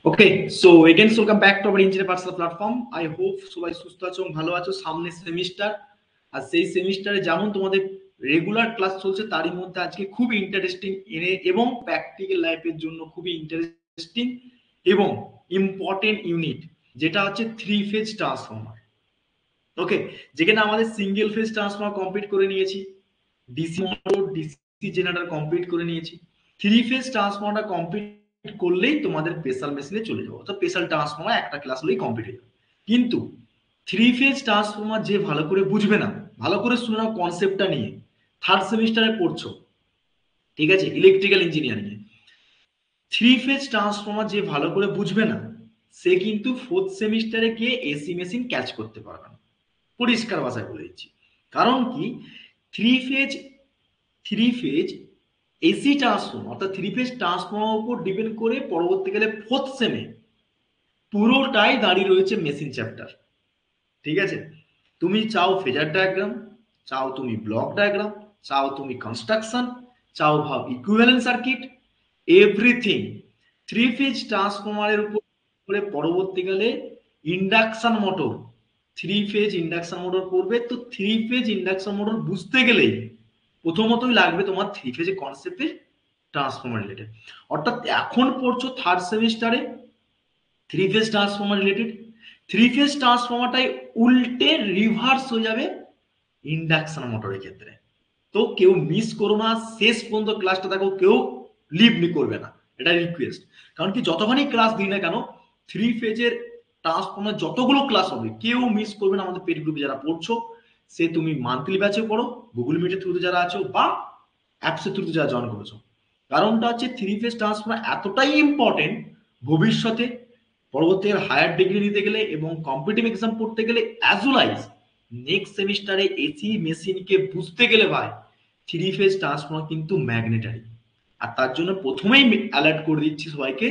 Okay, so again welcome back to our engineer personal platform. I hope সবাই সুস্থ আছো এবং ভালো আছো। সামনে সেমিস্টার, আর সেই সেমিস্টারে যেমন তোমাদের রেগুলার ক্লাস চলছে তারই মধ্যে আজকে খুব ইন্টারেস্টিং এবং প্র্যাকটিক্যাল লাইফের জন্য খুবই ইন্টারেস্টিং এবং ইম্পর্টেন্ট ইউনিট, যেটা হচ্ছে থ্রি ফেজ ট্রান্সফর্মার। ওকে, যেখানে আমাদের সিঙ্গেল ফেজ ট্রান্সফর্মার কমপ্লিট করে নিয়েছি, DC motor, DC generator complete করে নিয়েছি। থ্রি ফেজ ট্রান্সফর্মারটা কমপ্লিট করলেই তোমাদের স্পেশাল মেশিনে চলে যাবো, তো স্পেশাল ট্রান্সফর্মার একটা ক্লাস হলেই কমপ্লিট হয়ে যাবে। কিন্তু থ্রি ফেজ ট্রান্সফর্মার যে ভালো করে বুঝবে না, ভালো করে শুনে নাও কনসেপ্টটা নিয়ে, থার্ড সেমিস্টারে পড়ছো, ঠিক আছে, electrical engineering A three phase transformer যে ভালো করে বুঝবে না, সে কিন্তু ফোর্থ সেমিস্টারে গিয়ে এসি মেশিন ক্যাচ করতে পারবে না। পরিষ্কার ভাষায় বলে দিচ্ছি। কারণ কি, three phase three phase AC transformer অর্থাৎ থ্রি ফেজ ট্রান্সফর্মার উপর ডিপেন্ড করে পরবর্তীকালে ফোর্থ সেমে পুরোটাই দাঁড়িয়ে রয়েছে মেশিন চ্যাপ্টার। ঠিক আছে, তুমি চাও ফেজার ডায়াগ্রাম, চাও তুমি ব্লক ডায়াগ্রাম, চাও তুমি কনস্ট্রাকশন, চাও ভাব equivalent circuit, everything three phase ট্রান্সফর্মারের উপর পরবর্তীকালে induction motor, three phase induction motor পড়বে। তো থ্রি ফেজ ইন্ডাকশন মোটর বুঝতে গেলেই প্রথমতই লাগবে তোমার থ্রি ফেজের কনসেপ্টের ট্রান্সফর্মার রিলেটেড। অর্থাৎ এখন পড়ছো থার্ড সেমিস্টারে three phase transformer related, three phase ট্রান্সফর্মারটাই উল্টে রিভার্স হয়ে যাবে ইন্ডাকশন মোটরের ক্ষেত্রে। তো কেউ মিস করো না, শেষ পর্যন্ত ক্লাসটা দেখো, কেউ লিভ করবে না, এটা রিকোয়েস্ট। কারণ কি, যতখানি ক্লাস দিই না কেন, থ্রি ফেজের ট্রান্সফর্মার যতগুলো ক্লাস হবে কেউ মিস করবে না। আমাদের পেড গ্রুপে যারা পড়ছো, সে তুমি মান্থলি ব্যাচে পড়ো, গুগল মিটের থ্রুতে যারা আছো, বা অ্যাপসের থ্রুতে যারা জয়েন করেছো, কারণটা হচ্ছে থ্রি ফেজ ট্রান্সফর্মার এতটাই ইম্পর্টেন্ট ভবিষ্যতে পরবর্তী হায়ার ডিগ্রি নিতে গেলে এবং কম্পিটিটিভ এক্সাম পড়তে গেলে, অ্যাজ ওয়েল আইজ নেক্সট সেমিস্টারে এসি মেশিনকে বুঝতে গেলে ভাই থ্রি ফেজ ট্রান্সফর্মার কিন্তু ম্যাগনেটারি। আর তার জন্য প্রথমেই অ্যালার্ট করে দিচ্ছি সবাইকে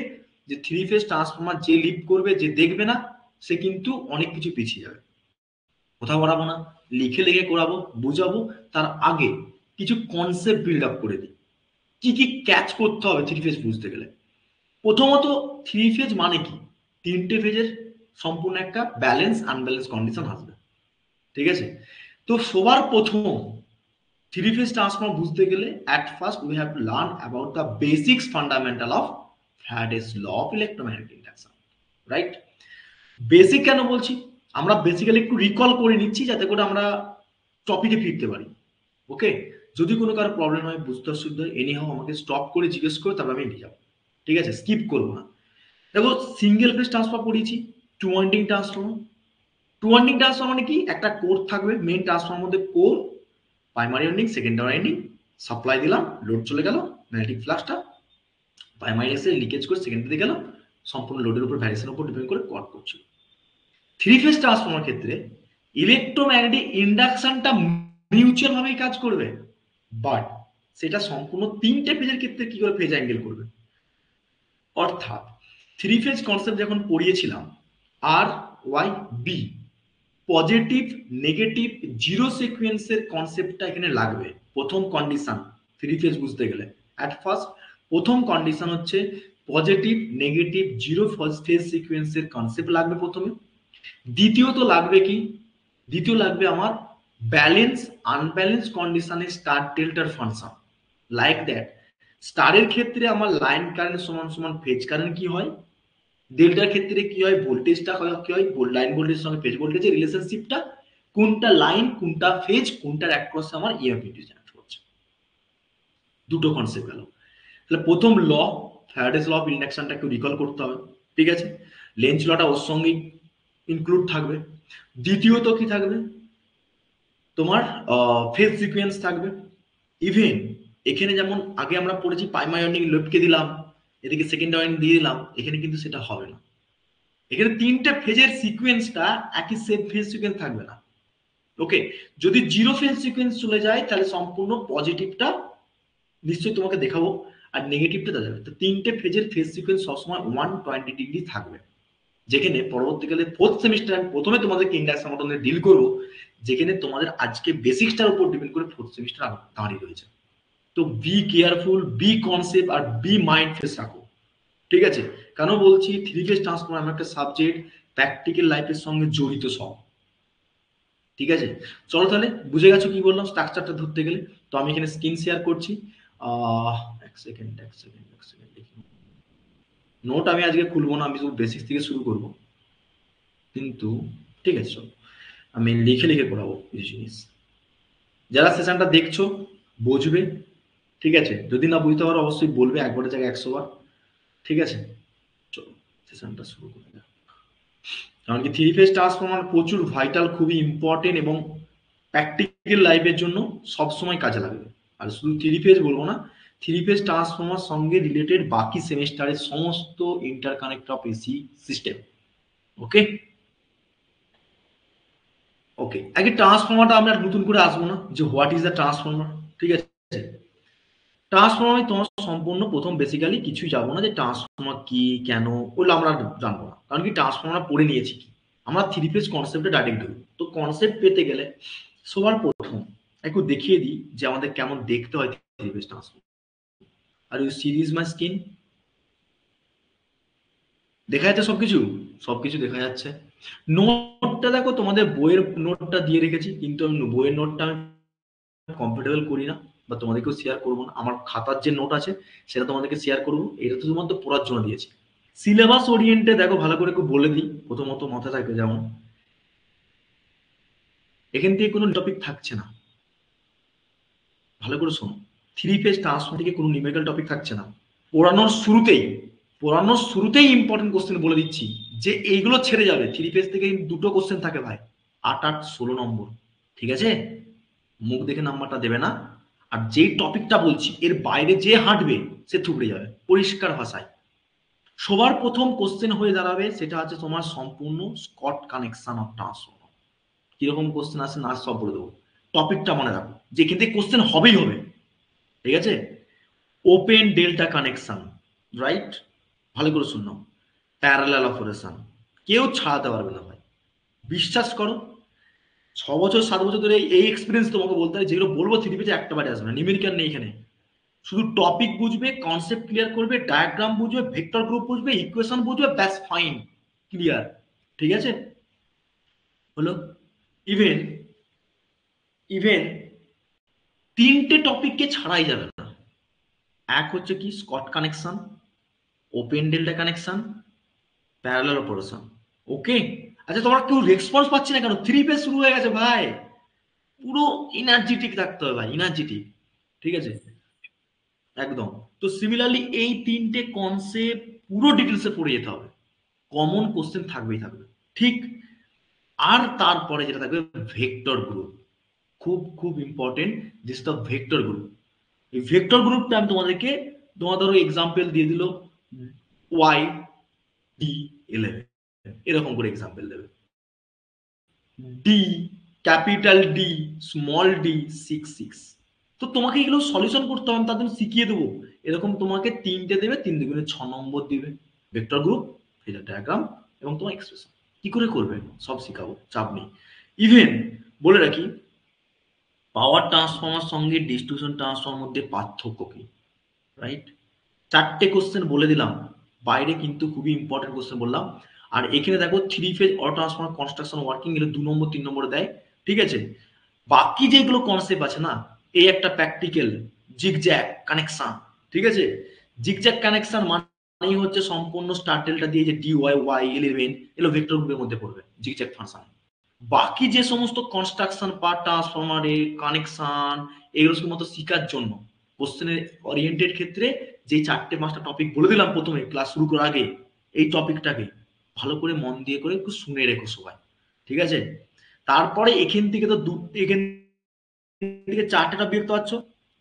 যে থ্রি ফেজ ট্রান্সফর্মার যে লিভ করবে, যে দেখবে না, সে কিন্তু অনেক কিছু পিছিয়ে যাবে। কোথাও করাবো না, লিখে লিখে করাবো, বুঝাবো। তার আগে কিছু কনসেপ্ট বিল্ড আপ করে দিই, কি কি ক্যাচ করতে হবে থ্রি ফেজ বুঝতে গেলে। প্রথমত, থ্রি ফেজ মানে কি, তিনটে ফেজের সম্পূর্ণ একটা ব্যালেন্স আনব্যালেন্স কন্ডিশন আসবে। ঠিক আছে, তো সবার প্রথম থ্রি ফেজ ট্রান্সফর্মার বুঝতে গেলে at first we have to learn about the basics fundamental of Faraday's law of electromagnetic induction. Right, basic কেন বলছি, আমরা বেসিক্যালি একটু রিকল করে নিচ্ছি যাতে করে আমরা টপিকে ফিরতে পারি। ওকে, যদি কোনো কারো প্রবলেম হয়, বুঝতে অসুবিধা হয়, এনি হাও আমাকে স্টপ করে জিজ্ঞেস করে তারপর আমি নিয়ে যাবো। ঠিক আছে, স্কিপ করবো না। দেখো, সিঙ্গেল ফেজ ট্রান্সফার পড়িয়েছি, two winding transformer. Two winding transformer মানে কি, একটা কোর থাকবে মেইন ট্রান্সফর্মার মধ্যে, core, primary winding, secondary winding, supply দিলাম, লোড চলে গেল, ম্যাগনেটিক ফ্লাক্সটা প্রাইমারি এসে লিকেজ করে সেকেন্ডারি গেল, সম্পূর্ণ লোডের উপর ভ্যারিয়েশনের উপর ডিপেন্ড করে কট করছিল। থ্রি ফেজ ট্রান্সফর্মার ক্ষেত্রে ইলেকট্রোম্যাগনেটিক ইন্ডাকশনটা মিউচুয়াল ভাবেই কাজ করবে, বাট সেটা সম্পূর্ণ তিনটে ফেজের ক্ষেত্রে কি করে ফেজ অ্যাঙ্গেল করবে। অর্থাৎ থ্রি ফেজ কনসেপ্ট যখন পড়িয়েছিলাম, R Y B, positive negative zero সিকোয়েন্সের কনসেপ্টটা এখানে লাগবে। প্রথম কন্ডিশন থ্রি ফেজ বুঝতে গেলে অ্যাট ফার্স্ট প্রথম কন্ডিশন হচ্ছে পজিটিভ নেগেটিভ জিরো ফেজ সিকোয়েন্সের কনসেপ্ট লাগবে প্রথমে। দ্বিতীয়ত লাগবে কি, দ্বিতীয় লাগবে আমার ব্যালেন্স আনব্যালেন্স কন্ডিশনে স্টার ডেল্টার ফাংশন। লাইক দ্যাট, স্টারের ক্ষেত্রে আমার লাইন কারেন্ট সমান সমান ফেজ কারেন্ট কি হয়, ডেল্টার ক্ষেত্রে কি হয়, ভোল্টেজটা কি হয়, লাইন ভোল্টেজের সঙ্গে ফেজ ভোল্টেজের রিলেশনশিপটা, কোনটা লাইন কোনটা ফেজ, কোনটার অ্যাক্রসে আমার ইএমএফ জেনারেট করছে। দুটো কনসেপ্ট গেল। তাহলে প্রথম ল, ফ্যারাডেস ল অফ ইন্ডাকশনটাকে রিকল করতে হবে। ঠিক আছে, লেঞ্জ লটা ওর সঙ্গে ইনক্লুড থাকবে। দ্বিতীয়ত কি থাকবে, তোমার ফেজ সিকোয়েন্স থাকবে। ইভেন এখানে যেমন আগে আমরা পড়েছি প্রাইমারি ওয়াইন্ডিং লোডকে দিলাম, এদিকে সেকেন্ড ওয়াইন্ডিং দিয়ে দিলাম, এখানে কিন্তু সেটা হবে না। এখানে তিনটে ফেজের সিকোয়েন্সটা একই সেম ফেজ সিকোয়েন্স থাকবে না। ওকে, যদি জিরো ফেজ সিকোয়েন্স চলে যায় তাহলে সম্পূর্ণ পজিটিভটা নিশ্চয়ই তোমাকে দেখাবো, আর নেগেটিভটা দেওয়া যাবে। তো তিনটে ফেজের ফেজ সিকোয়েন্স সবসময় 120 ডিগ্রি থাকবে। যেখানে পরবর্তীকালে ফোর্থ সেমিস্টার আমি প্রথমে তোমাদেরকে ইন্ডাকশন মোটর নিয়ে ডিল করবো, যেখানে তোমাদের আজকে বেসিক্সটার উপর ডিপেন্ড করে ফোর্থ সেমিস্টার দাঁড়িয়ে রয়েছে। তো বি কেয়ারফুল, বি কনসেপ্ট আর বি মাইন্ড ফেস রাখো। ঠিক আছে? কেন বলছি থ্রি ফেজ ট্রান্সফর্মার এমন একটা সাবজেক্ট প্র্যাকটিক্যাল লাইফের সঙ্গে জড়িত সব। ঠিক আছে, চলো তাহলে বুঝে গেছো কি বললাম স্ট্রাকচারটা ধরতে গেলে। তো আমি এখানে স্ক্রিন শেয়ার করছি। এক সেকেন্ড দেখি। নোট আমি আজকে খুলবো না, আমি শুধু বেসিক্স থেকে শুরু করব। কিন্তু ঠিক আছে চলো, আমি লিখে লিখে করাবো কিছু জিনিস। যারা সেশনটা দেখছো বুঝবে, ঠিক আছে? যদি না বুঝতে পারো অবশ্যই বলবে, একবারের জায়গায় 100 বার। ঠিক আছে, চলো সেশনটা শুরু করা যাক। কারণ কি থ্রি ফেজ ট্রান্সফর্মার প্রচুর ভাইটাল, খুবই ইম্পর্টেন্ট এবং প্র্যাকটিক্যাল লাইফের জন্য সবসময় কাজে লাগবে। আর শুধু থ্রি ফেজ বলবো না, থ্রি ফেজ ট্রান্সফর্মার সঙ্গে রিলেটেড বাকি সেমিস্টারের সমস্ত ইন্টারকানেক্ট অফ এসি সিস্টেম। ওকে ওকে, আগে ট্রান্সফর্মারটা আমরা নতুন করে আসবো না যে হোয়াট ইজ দ্য ট্রান্সফর্মার। ঠিক আছে, ট্রান্সফর্মার তোমার সম্পূর্ণ প্রথম বেসিক্যালি কিছুই যাবো না যে ট্রান্সফর্মার কি কেন, ওগুলো আমরা জানবো না। কারণ কি ট্রান্সফর্মার পড়ে নিয়েছি কি, আমরা থ্রি ফেজ কনসেপ্টে ডাইরেক্ট ঢুকবো। তো কনসেপ্ট পেতে গেলে সবার প্রথম একটু দেখিয়ে দিই যে আমাদের কেমন দেখতে হয় three phase transformer. Are you series my screen, দেখা যাচ্ছে সবকিছু? সবকিছু দেখা যাচ্ছে। নোটটা দেখো, তোমাদের বইয়ের নোটটা দিয়ে রেখেছি, কিন্তু আমি বইয়ের নোটটা আমি কমফোর্টেবল করি না বা তোমাদেরকেও শেয়ার করবো না। আমার খাতার যে নোট আছে সেটা তোমাদেরকে শেয়ার করবো, এটা তো শুধুমাত্র পড়ার জন্য দিয়েছি। সিলেবাস ওরিয়েন্টে দেখো, ভালো করে একটু বলে দিই, প্রথমত মাথায় থাকবে যেমন এখান থেকে কোনো টপিক থাকছে না। ভালো করে শোনো, থ্রি ফেজ ট্রান্সফর্মার থেকে কোনো নিউমেরিক্যাল টপিক থাকছে না। পড়ানোর শুরুতেই পড়ানোর শুরুতেই ইম্পর্টেন্ট কোশ্চেন বলে দিচ্ছি যে এইগুলো ছেড়ে যাবে। থ্রি পেজ থেকে দুটো কোশ্চেন থাকে ভাই, 8 8 16 নম্বর। ঠিক আছে, মুখ দেখে নাম্বারটা দেবে না। আর যেই টপিকটা বলছি এর বাইরে যে হাঁটবে সে থুবড়ে যাবে, পরিষ্কার ভাষায়। সবার প্রথম কোশ্চেন হয়ে দাঁড়াবে সেটা হচ্ছে তোমার সম্পূর্ণ স্কট কানেকশন অফ ট্রান্সফর্মার। কিরকম কোশ্চেন আসে না সব বলে দেবো, টপিকটা মনে রাখো যে এখান থেকে কোশ্চেন হবেই হবে। ঠিক আছে, ওপেন ডেল্টা কানেকশন, রাইট? ভালো করে শুনো, প্যারালাল অপারেশন কেউ ছাড়াতে পারবে না ভাই, বিশ্বাস করো। 6 বছর 7 বছর ধরে এই এক্সপিরিয়েন্স তোমাকে বলতে হয়, যেগুলো বলবো থ্রি পেজে একটা বারে আসবে না, নিউমেরিক্যাল নেই এখানে। শুধু টপিক বুঝবে, কনসেপ্ট ক্লিয়ার করবে, ডায়াগ্রাম বুঝবে, ভেক্টর গ্রুপ বুঝবে, ইকুয়েশন বুঝবে, ব্যাস ফাইন, ক্লিয়ার। ঠিক আছে, হলো। ইভেন ইভেন তিনটে টপিককে ছাড়াই যাবে না। এক হচ্ছে কি short connection, open delta connection, parallel operation. Okay, আচ্ছা তোমরা কেউ রেসপন্স পাচ্ছি না কেন? থ্রি পেজ শুরু হয়ে গেছে ভাই, পুরো এনার্জেটিক থাকতে হবে ভাই, এনার্জেটিক। ঠিক আছে, একদম। তো সিমিলারলি এই তিনটে কনসেপ্ট পুরো ডিটেলসে পড়ে যেতে হবে, কমন কোশ্চেন থাকবেই থাকবে। ঠিক, আর তারপরে যেটা থাকবে ভেক্টর গ্রুপ, খুব খুব important, this the vector group. এই ভেক্টর গ্রুপটা আমি তোমাদেরকে, তোমার ধরো এক্সাম্পল দিয়ে দিল y d11, এরকম করে এক্সাম্পল দেবে। D, capital D, small D, 6 6। তো তোমাকে এগুলো সলিউশন করতে হবে, তার জন্য শিখিয়ে দেবো। এরকম তোমাকে তিনটে দেবে, 3 2 6 নম্বর দিবে। ভেক্টর গ্রুপ, ফেজার ডায়াগ্রাম এবং তোমার এক্সপ্রেশন কি করে করবে সব শিখাবো, চাপ নেই। ইভেন বলে রাখি, পাওয়ার ট্রান্সফর্মার সঙ্গে ডিস্ট্রিবিউশন ট্রান্সফর্মার মধ্যে পার্থক্য কি, রাইট? 4টে কোশ্চেন বলে দিলাম, বাইরে কিন্তু খুবই ইম্পর্টেন্ট কোশ্চেন বললাম। আর এখানে দেখো three phase auto transformer construction working, এগুলো 2 নম্বর 3 নম্বরে দেয়। ঠিক আছে, বাকি যেগুলো কনসেপ্ট আছে না, এই একটা প্র্যাকটিক্যাল জিগজ্যাগ কানেকশন। ঠিক আছে, জিগজ্যাগ কানেকশন মানেই হচ্ছে সম্পূর্ণ স্টার ডেল্টা দিয়ে যে DY Y11 এগুলো ভেক্টর গ্রুপের মধ্যে পড়বে জিগজ্যাগ ফাংশন। বাকি যে সমস্ত কনস্ট্রাকশন পার্ট, ট্রান্সফরমারে কানেকশন, এগুলো শুধুমাত্র শেখার জন্য। কোশ্চেনের ওরিয়েন্টেড ক্ষেত্রে যে 4টে 5টা টপিক বলে দিলাম প্রথমে ক্লাস শুরু করার আগে, এই টপিকটাকে ভালো করে মন দিয়ে করে একটু শুনে রেখো সবাই। ঠিক আছে, তারপরে এখান থেকে তো এখান থেকে 4টে টপিক দেখতে পাচ্ছ,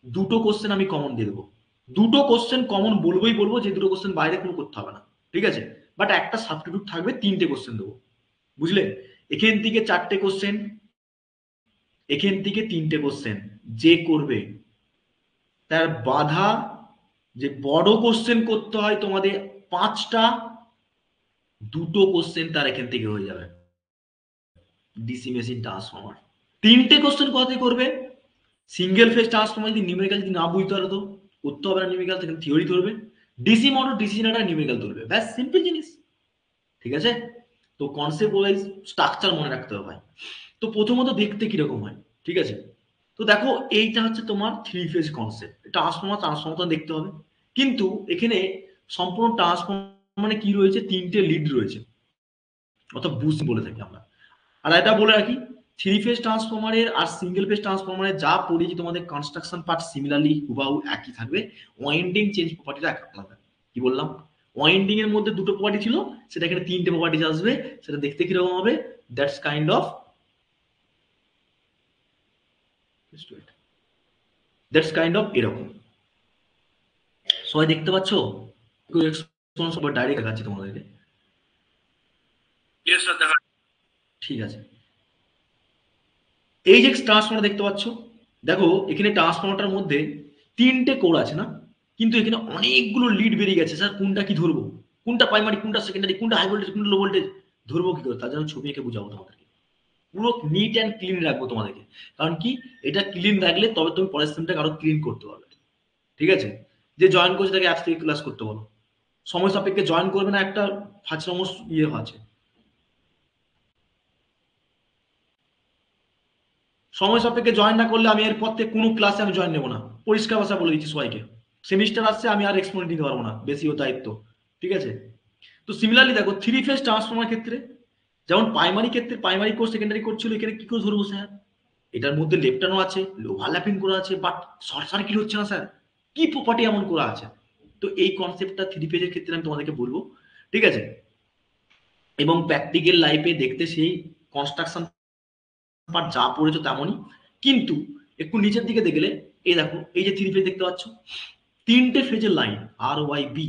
দুটো কোশ্চেন আমি কমন দিয়ে দেবো। দুটো কোশ্চেন কমন বলবোই বলবো, যে দুটো কোশ্চেন বাইরে কোনো করতে হবে না। ঠিক আছে, বাট একটা সাবস্টিটিউট থাকবে, 3টে কোশ্চেন দেবো, বুঝলে? এখান থেকে 4টে কোশ্চেন, এখান থেকে 3টে কোশ্চেন, যে করবে তার বাধা যে বড় কোশ্চেন করতে হয় তোমাদের 5টা, দুটো কোশ্চেন তার এখান থেকে হয়ে যাবে ডিসি মেশিন ট্রান্সফর্মার। 3টে কোশ্চেন কোথা করবে? সিঙ্গেল ফেজ ট্রান্সফর্মার যদি নিউমেরিক্যাল যদি না বুঝতে পারো তো করতে হবে না, নিউমেরিক্যাল থেকে থিওরি ধরবে। DC motor DC generator numerical তুলবে, ব্যাস সিম্পল জিনিস। ঠিক আছে, তো কনসেপ্ট ওয়াইজ স্ট্রাকচার মনে রাখতে হবে ভাই। তো প্রথমত দেখতে কিরকম হয়, ঠিক আছে। তো দেখো এইটা হচ্ছে তোমার থ্রি ফেজ কনসেপ্ট, ট্রান্সফর্মার দেখতে হবে। কিন্তু এখানে সম্পূর্ণ ট্রান্সফর্মার মানে কি রয়েছে, তিনটে লিড রয়েছে, অর্থাৎ বুস্ট বলে থাকি আমরা। আর এটা বলে রাখি, থ্রি ফেজ ট্রান্সফর্মারের আর সিঙ্গেল ফেজ ট্রান্সফর্মারের যা পড়েছি তোমাদের কনস্ট্রাকশন পার্ট সিমিলারলি হুবাহু একই থাকবে, ওয়াইন্ডিং চেঞ্জ প্রপার্টিটা আলাদা। কি বললাম, ওয়াইন্ডিং এর মধ্যে দুটো প্রপার্টি ছিল, সেটা এখানে তিনটে প্রপার্টিজ আসবে, সেটা দেখতে কিরকম হবে, দ্যাটস কাইন্ড অফ এরকম। সবাই দেখতে পাচ্ছ, সবাই ডাইরেক্ট দেখাচ্ছি তোমাদেরকে। ঠিক আছে, এই যে ট্রান্সফর্মার দেখতে পাচ্ছ, দেখো এখানে ট্রান্সফর্মারটার মধ্যে তিনটে কোর আছে না, কিন্তু এখানে অনেকগুলো লিড বেরিয়ে গেছে। স্যার কোনটা কি ধরবো, কোনটা প্রাইমারি, কোনটা সেকেন্ডারি, কোনটা হাই ভোল্টেজ, কোনটা লো ভোল্টেজ, ধরবো কি করে? তার জন্য ছবি এঁকে বুঝাবো তোমাদেরকে, পুরো নিট অ্যান্ড ক্লিন রাখবো তোমাদেরকে। কারণ কি, এটা ক্লিন রাখলে তবে তুমি পরের সেমটাকে আরো ক্লিন করতে পারবে। ঠিক আছে, যে জয়েন করছে তাকে অ্যাপস থেকে ক্লাস করতে বলো, সময় সাপেক্ষে জয়েন করবে না, একটা ফাঁচরমস ইয়ে আছে। সময় সাপেক্ষে জয়েন না করলে আমি এরপর থেকে কোনো ক্লাসে আমি জয়েন নেবো না, পরিষ্কার ভাষা বলে দিচ্ছি সবাইকে। সেমিস্টার আসছে, আমি আর এক্সপোনেন্ট নিতে পারবো না, বেশি ও দায়িত্ব। ঠিক আছে, তো সিমিলারলি দেখো থ্রি ফেজ ট্রান্সফর্মার ক্ষেত্রে, যেমন প্রাইমারি ক্ষেত্রে প্রাইমারি কোর্স সেকেন্ডারি কোর্স ছিল, এখানে কি করে ধরবো স্যার? এটার মধ্যে লেপটানো আছে, ওভারল্যাপিং করা আছে, বাট শর্ট সার্কিট হচ্ছে না স্যার, কি প্রপার্টি এমন করা আছে? তো এই কনসেপ্টটা থ্রি ফেজের ক্ষেত্রে আমি তোমাদেরকে বলবো। ঠিক আছে, এবং প্র্যাকটিক্যাল লাইফে দেখতে সেই কনস্ট্রাকশন পার্ট যা পড়েছো তেমনই, কিন্তু একটু নিচের দিকে দেখলে এই দেখো, এই যে থ্রি ফেজ দেখতে পাচ্ছ, তিনটে ফেজের line R Y B,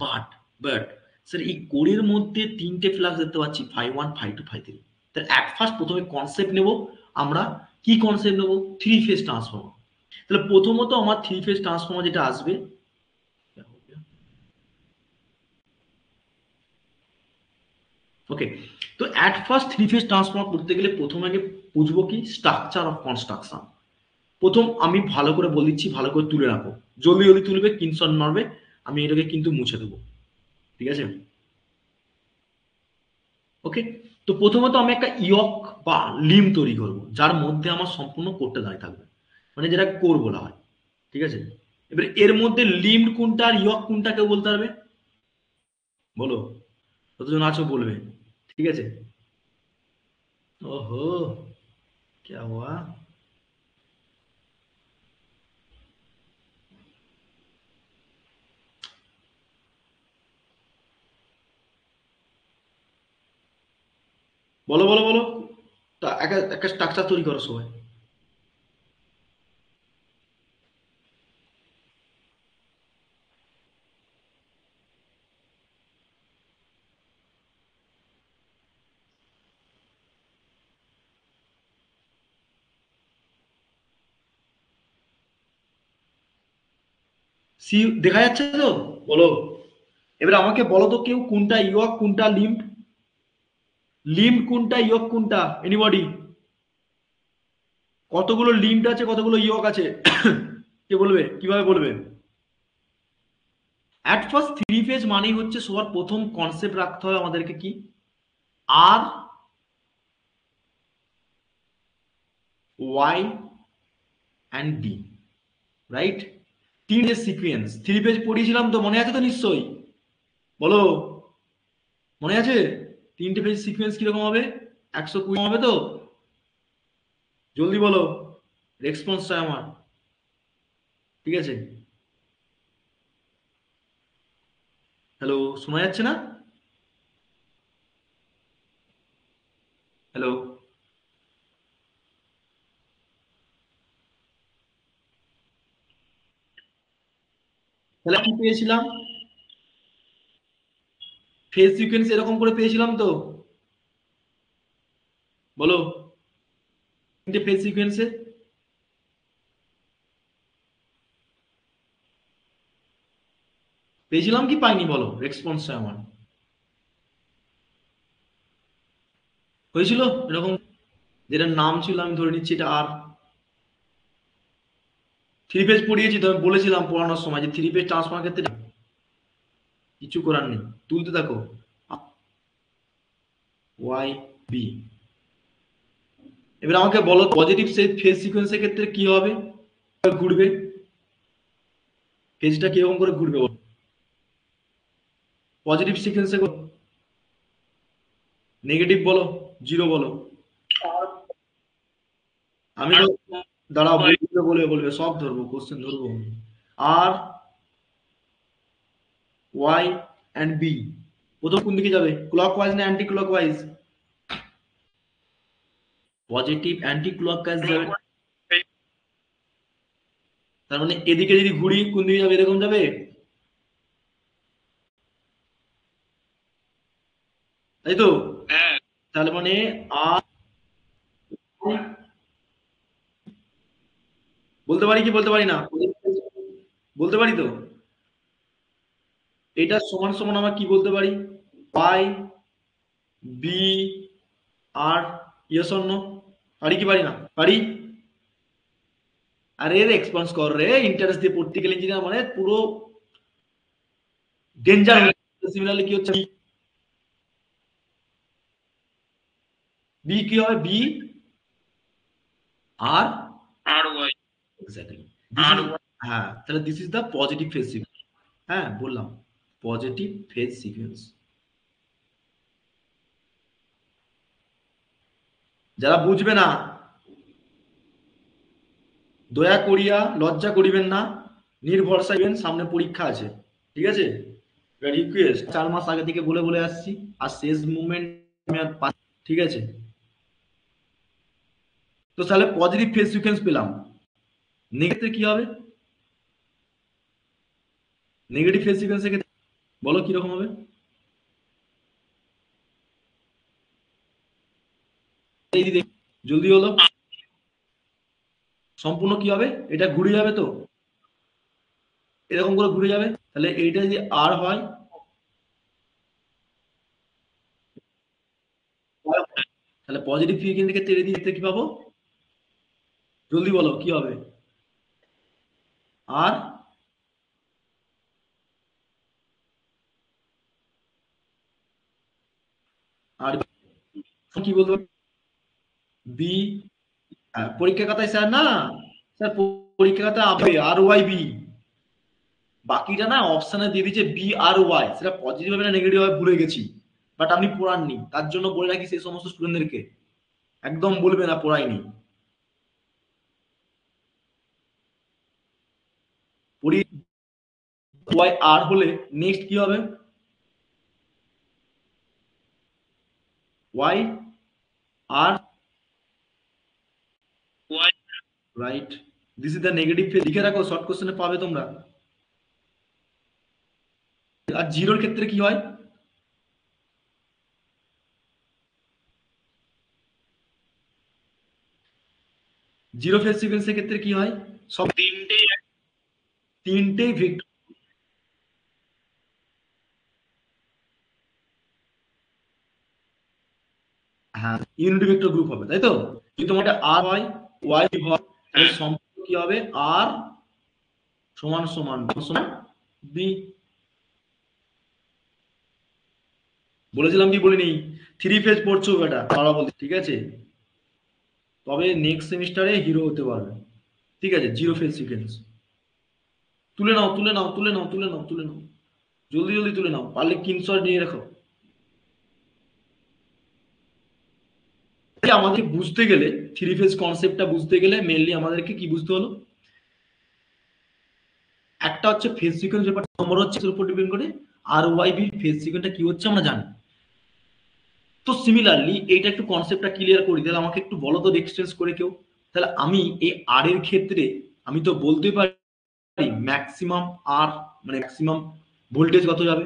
but but sir এই কোডের মধ্যে তিনটে ফ্লাক্স দেখতে পাচ্ছি, phi one, phi two, phi three. তাহলে অ্যাট ফার্স্ট প্রথমে কনসেপ্ট নেব আমরা, কি কনসেপ্ট নেব? Three phase transformer. তাহলে প্রথমত আমার থ্রি ফেজ ট্রান্সফর্মার যেটা আসবে, ওকে। তো at first three phase transformer করতে গেলে প্রথমে আগে বুঝবো কি, স্ট্রাকচার অফ কনস্ট্রাকশন। প্রথম আমি ভালো করে বলে দিচ্ছি, ভালো করে তুলে রাখো, জলদি জলদি তুলবে, কিনসন মারবে, আমি এটাকে কিন্তু মুছে দেবো। ঠিক আছে, ওকে। তো প্রথমত আমি একটা ইয়ক বা লিম তৈরি করব, যার মধ্যে আমার সম্পূর্ণ কোডটা দাঁড়িয়ে থাকবে, মানে যেটা কোর বলা হয়। ঠিক আছে, এবারে এর মধ্যে লিম কোনটা আর ইয়ক কোনটা কেউ বলতে পারবে? বলো, কতজন আছো বলবে। ঠিক আছে, ওহো, क्या हुआ? বলো বলো বলো, তা একটা একটা স্ট্রাকচার তৈরি করো সবাই। সি দেখা যাচ্ছে তো? বলো, এবার আমাকে বলো তো কেউ, কোনটা ইয়ক কোনটা লিম্ব, লিম্ব কোনটা ইয়ক কোনটা, এনিবডি? কতগুলো লিম্ব আছে, কতগুলো ইয়ক আছে? কে বলবে, কিভাবে বলবে? অ্যাট ফার্স্ট থ্রি ফেজ মানেই হচ্ছে সবার প্রথম কনসেপ্ট রাখতে হবে আমাদেরকে কি, আর ওয়াই অ্যান্ড ডি, রাইট? তিনটে সিকোয়েন্স থ্রি পেজ পড়িয়েছিলাম তো, মনে আছে তো নিশ্চয়ই? বলো, মনে আছে? তিনটে পেজ সিকোয়েন্স কিরকম হবে, 120 হবে তো? জলদি বলো, রেসপন্স চাই আমার। ঠিক আছে, হ্যালো, শোনা যাচ্ছে না? হ্যালো, তাহলে কি পেয়েছিলাম, ফেজ সিকোয়েন্স এরকম করে পেয়েছিলাম তো? বলো, তিনটে ফেজ সিকোয়েন্সে পেয়েছিলাম কি পাইনি, বলো, রেসপন্স চাই আমার। হয়েছিল এরকম, যেটার নাম ছিল, আমি ধরে নিচ্ছি এটা আর। থ্রি পেজ পড়িয়েছি তো, আমি বলেছিলাম পড়ানোর সময় যে থ্রি পেজ ট্রান্সফার ক্ষেত্রে কিছু করার নেই, তুলতে থাকো। Y B. এবার আমাকে বলো পজিটিভ ফেজ সিকোয়েন্সের ক্ষেত্রে কি হবে, ঘুরবে ফেজটা কিরকম করে ঘুরবে বলো? পজিটিভ সিকোয়েন্সে নেগেটিভ বলো, জিরো বলো। আমি তো দাঁড়াও, বলবে বলবে বলবে সব ধরবো, কোশ্চেন ধরবো। আর ওয়াই অ্যান্ড বি প্রথম কোন দিকে যাবে, ক্লক ওয়াইজ না anti clock wise? Positive anti clock wise যাবে, তার মানে এদিকে যদি ঘুরি কোন দিকে যাবে, এরকম যাবে, তাই তো? তাহলে মানে আর বলতে পারি কি বলতে পারি না, বলতে পারি তো? এটা সমান সমান আমরা কি বলতে পারি, Y B R, yes or no? পারি কি পারি না? পারি। আরে এক্সপান্স কর রে, ইন্টারেস্ট দিয়ে পড়তে গেলে ইঞ্জিনিয়ার মানে পুরো ডেঞ্জার। সিমিলারলি কি হচ্ছে, বি কি হয়, বি আর ওয়াই, এক্স্যাক্টলি। হ্যাঁ, তাহলে this is the positive phase sequence. হ্যাঁ বললাম, পজিটিভ ফেজ সিকোয়েন্স। যারা বুঝবে না দয়া করিয়া লজ্জা করিবেন না, নির্ভরসাইবেন, সামনে পরীক্ষা আছে, ঠিক আছে? রিকোয়েস্ট 4 মাস আগে থেকে বলে বলে আসছি, আর শেষ মুভমেন্ট ঠিক আছে? তো তাহলে পজিটিভ ফেজ সিকোয়েন্স পেলাম, নেগেটিভ কি হবে? নেগেটিভ ফেজ সিকোয়েন্সের ক্ষেত্রে বলো কিরকম হবে? জলদি হলো, সম্পূর্ণ কি হবে, এটা ঘুরে যাবে তো, এরকম করে ঘুরে যাবে। তাহলে এইটা যদি আর হয়, তাহলে পজিটিভ ফ্রিকোয়েন্সি ক্ষেত্রে এদিকে কি পাবো, জলদি বলো কি হবে? আর আর কি বলতে পারি, বি। পরীক্ষা খাতায় স্যার না, স্যার পরীক্ষা খাতায় হবে আর ওয়াই বি, বাকিটা না অপশনে দিয়ে দিচ্ছে বি আর ওয়াই, সেটা পজিটিভ হবে না নেগেটিভ হবে ভুলে গেছি, বাট আপনি পড়াননি, তার জন্য বলে রাখি সেই সমস্ত স্টুডেন্টদেরকে একদম বলবে না পড়াইনি। ওয়াই আর হলে নেক্সট কি হবে, Y R right, this is the negative phase, লিখে রাখো, শর্ট কোশ্চেনে পাবে তোমরা। আর জিরোর ক্ষেত্রে কি হয়, জিরো ফেজ সিকোয়েন্সের ক্ষেত্রে কি হয়, সব তিনটেই ভেক্টর, হ্যাঁ ইউনিট ভেক্টর গ্রুপ হবে, তাই তো? যদি তোমার আর হয় ওয়াই হয়, তাহলে সম্পর্ক কি হবে, আর সমান সমান সমান বি। বলেছিলাম কি বলিনি, থ্রি ফেজ পড়ছো বেটা তারা বলতে, ঠিক আছে? তবে নেক্সট সেমিস্টারে হিরো হতে পারবে, ঠিক আছে? জিরো ফেজ সিকোয়েন্স তুলে নাও, তুলে নাও, তুলে নাও, তুলে নাও, তুলে নাও, জলদি জলদি তুলে নাও, পারলে স্ক্রিনশট নিয়ে রাখো। আমাদের বুঝতে গেলে, থ্রি ফেজ কনসেপ্টটা বুঝতে গেলে মেনলি আমাদেরকে কি বুঝতে হলো, একটা হচ্ছে ফেজ সিকোয়েন্স ব্যাপারটা, নম্বর হচ্ছে এর উপর ডিপেন্ড করে আর ওয়াই বি ফেজ সিকোয়েন্সটা কি হচ্ছে আমরা জানি। তো সিমিলারলি এইটা একটু কনসেপ্টটা ক্লিয়ার করি, তাহলে আমাকে একটু বলো তো এক্সটেন্স করে কেউ। তাহলে আমি এই আর এর ক্ষেত্রে আমি তো বলতে পারি ম্যাক্সিমাম আর, মানে ম্যাক্সিমাম ভোল্টেজ কত যাবে,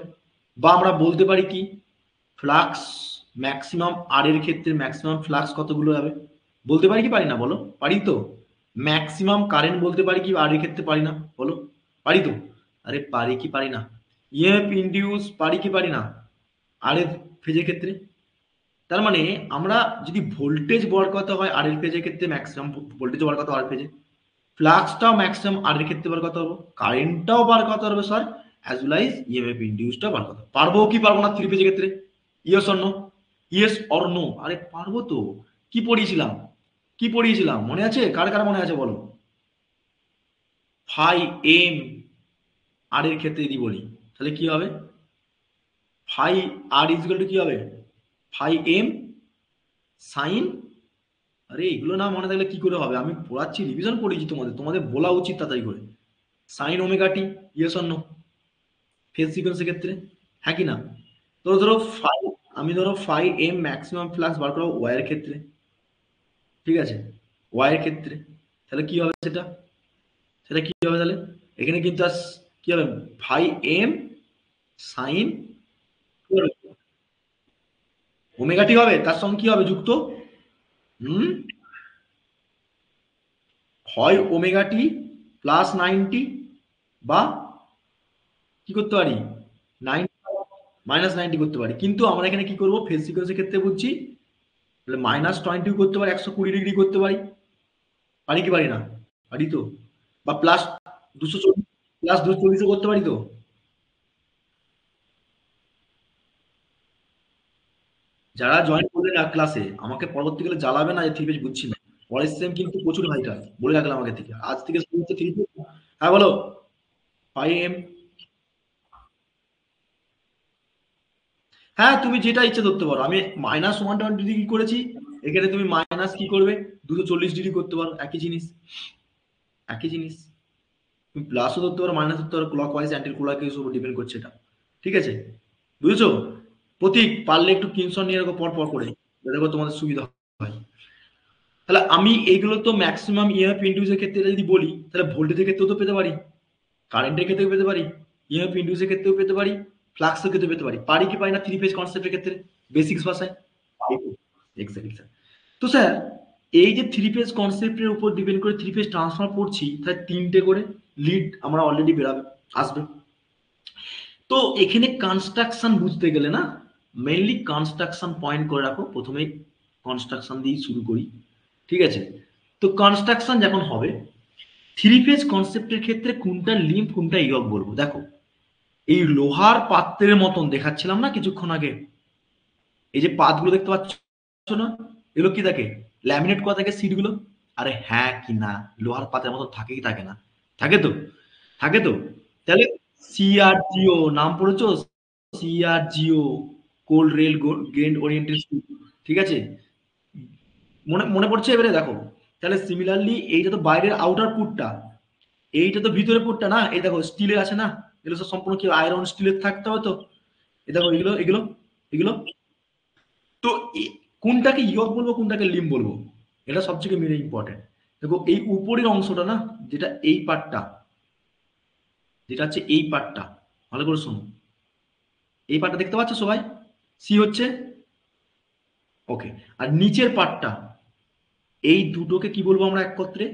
বা আমরা বলতে পারি কি ফ্লাক্স, ম্যাক্সিমাম আর এর ক্ষেত্রে ম্যাক্সিমাম ফ্লাক্স কতগুলো যাবে, বলতে পারি কি পারি না বলো? পারি তো? ম্যাক্সিমাম কারেন্ট বলতে পারি কি আর এর ক্ষেত্রে পারি না বলো? পারি তো? আরে পারি কি পারি না? ইএমএফ ইনডিউস পারি কি পারি না আর এর ফেজের ক্ষেত্রে? তার মানে আমরা যদি ভোল্টেজ বার করতে হয় আর এর ফেজের ক্ষেত্রে ম্যাক্সিমাম ভোল্টেজ বার করতে আর ফেজে, ফ্লাক্সটাও ম্যাক্সিমাম আর এর ক্ষেত্রে বার করতে হবে, কারেন্টটাও বার করতে হবে sir, as well as EMF ইন্ডিউসটা বার করতে হবে। পারবো কি পারবো না থ্রি ফেজের ক্ষেত্রে? Yes or no? Yes or no? আরে পারবো তো। কি পড়িয়েছিলাম? কি পড়িয়েছিলাম মনে আছে? কার কার মনে আছে বলো? ফাই এম আর এর ক্ষেত্রে যদি বলি তাহলে কি হবে? ফাই আর ইজিক্যাল টু কি হবে? ফাই এম সাইন, আরে এগুলো না মনে থাকলে কি করে হবে? আমি পড়াচ্ছি, রিভিশন করেছি তোমাদের, তোমাদের বলা উচিত তাড়াতাড়ি করে। Sine omega t, yes or no? Phase সিকোয়েন্সের ক্ষেত্রে, হ্যাঁ কি না? তো ধরো ফাই, আমি ধরো ফাই এম ম্যাক্সিমাম ফ্লাক্স বার করবো ওয়াই এর ক্ষেত্রে, ঠিক আছে? ওয়াই এর ক্ষেত্রে তাহলে কি হবে সেটা? সেটা কি হবে তাহলে? এখানে কিন্তু আর কি হবে? ফাই এম সাইন ওমেগা টি হবে, তার সঙ্গে কি হবে যুক্ত? হুম, হয় ওমেগা টি প্লাস 90, বা কি করতে পারি? 90 মাইনাস 90 করতে পারি। কিন্তু আমরা এখানে কি করব? ফেজ সিকোয়েন্সের ক্ষেত্রে বুঝছি, তাহলে -20 করতে পারি, 120 করতে পারি। পারি কি পারি না? পারি তো। বা প্লাস 240, প্লাস 240 করতে পারি তো। যারা জয়েন করলে না ক্লাসে, আমাকে পরবর্তীকালে জ্বালাবে না যে থ্রি পেজ বুঝছি না। পরের সেম কিন্তু প্রচুর ভাইটাল, বলে রাখলাম আগে থেকে। আজ থেকে শুরু হচ্ছে থ্রি পেজ। হ্যাঁ বলো। 5 এম, হ্যাঁ তুমি যেটা ইচ্ছে ধরতে পারো। আমি -120 কি করেছি, এখানে তুমি মাইনাস কি করবে? 240 করতে পারো, একই জিনিস, একই জিনিস। তুমি প্লাসও ধরতে পারো, মাইনাস ধরতে পারো, clock wise anti clock wise উপর ডিপেন্ড করছে এটা, ঠিক আছে? বুঝেছো? প্রতীক পারলে একটু স্ক্রিনশট নিয়ে রাখো পর পর করে, যাতে করে তোমাদের সুবিধা হয়। তাহলে আমি এইগুলো তো ম্যাক্সিমাম ইএমএফ ইন্ডিউসের ক্ষেত্রে যদি বলি, তাহলে ভোল্টেজের ক্ষেত্রেও তো পেতে পারি, কারেন্টের ক্ষেত্রেও পেতে পারি, ইএমএফ ইন্ডিউসের ক্ষেত্রেও পেতে পারি, ফ্লাক্সের ক্ষেত্রে পেতে পারি। পারি কি পারি না থ্রি ফেজ কনসেপ্টের ক্ষেত্রে? বেসিক্স ভাষায় এক্স্যাক্টলি স্যার। তো স্যার, এই যে থ্রি ফেজ কনসেপ্টের উপর ডিপেন্ড করে থ্রি ফেজ ট্রান্সফার পড়ছি, তাই তিনটে করে লিড আমরা অলরেডি বেরাবে, আসবে। তো এখানে কনস্ট্রাকশন বুঝতে গেলে না, মেইনলি কনস্ট্রাকশন পয়েন্ট করে রাখো। প্রথমেই কনস্ট্রাকশন দিয়ে শুরু করি, ঠিক আছে? তো কনস্ট্রাকশন যখন হবে থ্রি ফেজ কনসেপ্টের ক্ষেত্রে, কোনটা লিম্ফ কোনটা ইয়ক বলবো। দেখো, এই লোহার পাত্রের মতন দেখাচ্ছিলাম না কিছুক্ষণ আগে, এই যে পাতগুলো দেখতে পাচ্ছ না, এগুলো কি থাকে? ল্যামিনেট করা থাকে সিট গুলো। আরে হ্যাঁ কি না? লোহার পাতের মতো থাকে কি থাকে না? থাকে তো, থাকে তো। তাহলে সিআরজিও নাম পড়েছো? সিআরজিও, কোল্ড রেল গ্রেন ওরিয়েন্টেড, ঠিক আছে? মনে মনে পড়ছে এবারে? দেখো, তাহলে সিমিলারলি এইটা তো বাইরের আউটার পুটটা, এইটা তো ভিতরে পুটটা না। এই দেখো স্টিলের আছে না, এগুলো সব সম্পূর্ণ কি আয়রন স্টিলের থাকতে হবে তো। এই দেখো এগুলো এগুলো এগুলো। তো কোনটাকে ইয়ক বলবো কোনটাকে লিম বলবো, এটা সবথেকে মেন ইম্পর্টেন্ট। দেখো এই উপরের অংশটা না, যেটা এই পার্টটা, যেটা হচ্ছে এই পার্টটা, ভালো করে শোনো। এই পার্টটা দেখতে পাচ্ছ সবাই? সি হচ্ছে, ওকে। আর নিচের পার্টটা, এই দুটোকে কি বলবো আমরা একত্রে?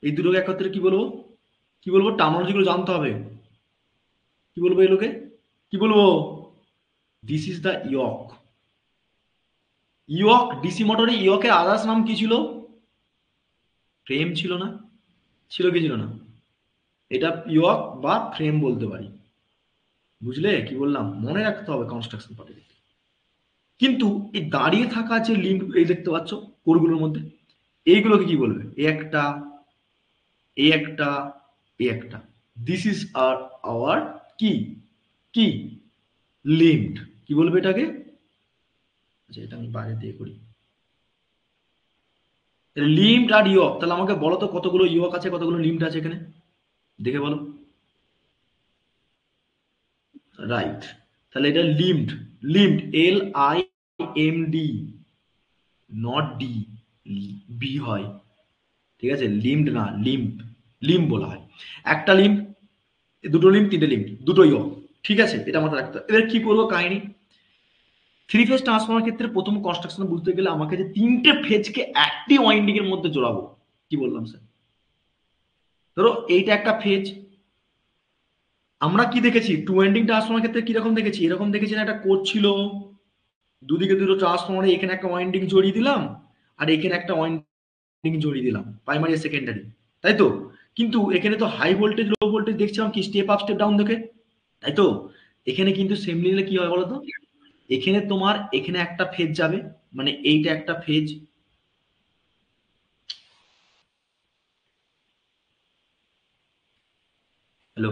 এই দুটোকে একত্রে কি বলবো? কি বলবো? টার্মিনোলজি গুলো জানতে হবে। কি বলবো এগুলোকে? কি বলবো? This is the yoke. Yoke, DC মোটরে ইয়কের আদার্স নাম কি ছিল? ফ্রেম ছিল না? ছিল কি ছিল না? এটা ইয়ক বা ফ্রেম বলতে পারি। বুঝলে কি বললাম? মনে রাখতে হবে কনস্ট্রাকশন পার্টে। কিন্তু এই দাঁড়িয়ে থাকা যে লিঙ্ক এই দেখতে পাচ্ছ কোরগুলোর মধ্যে, এইগুলোকে কি বলবে? এ একটা, এ একটা, এ একটা। দিস ইজ আর আওয়ার কি, কি লিম্ড। কি বলবে এটাকে? আচ্ছা এটা আমি বাইরে দিয়ে করি। লিম্ড আর ইয়ক, তাহলে আমাকে বলো তো কতগুলো ইয়ক আছে, কতগুলো লিম্ড আছে এখানে, দেখে বলো। রাইট। তাহলে এটা লিম্ড, লিম্ড L I M D, not D, B হয়, ঠিক আছে? লিম্ড না, লিম্ব, লিম্ব বলা হয়। একটা লিম্ব, দুটো লিম্ব, তিনটে লিম্ব, দুটোই ও, ঠিক আছে? এটা মাথায় রাখতে হবে। এবার কি করবো কাহিনী, থ্রি ফেজ ট্রান্সফর্মার ক্ষেত্রে প্রথম কনস্ট্রাকশন বুঝতে গেলে আমাকে যে তিনটে ফেজকে একটি ওয়াইন্ডিং এর মধ্যে জোড়াবো। কি বললাম স্যার? ধরো এইটা একটা ফেজ, আমরা কি দেখেছি টু ওয়াইন্ডিং ট্রান্সফর্মার ক্ষেত্রে কিরকম দেখেছি? এরকম দেখেছি না, একটা কোড ছিল, দুদিকে দুটো ট্রান্সফর্মারে, এখানে একটা ওয়াইন্ডিং জড়িয়ে দিলাম আর এখানে একটা ওয়াইন্ডিং জড়িয়ে দিলাম, প্রাইমারি আর সেকেন্ডারি, তাই তো? কিন্তু এখানে তো হাই ভোল্টেজ লো ভোল্টেজ দেখছিলাম কি, স্টেপ আপ স্টেপ ডাউন দেখে, তাই তো? এখানে কিন্তু সেমলি নিলে কি হয় বলতো, এখানে তোমার এখানে একটা ফেজ যাবে, মানে এইটা একটা ফেজ। হ্যালো,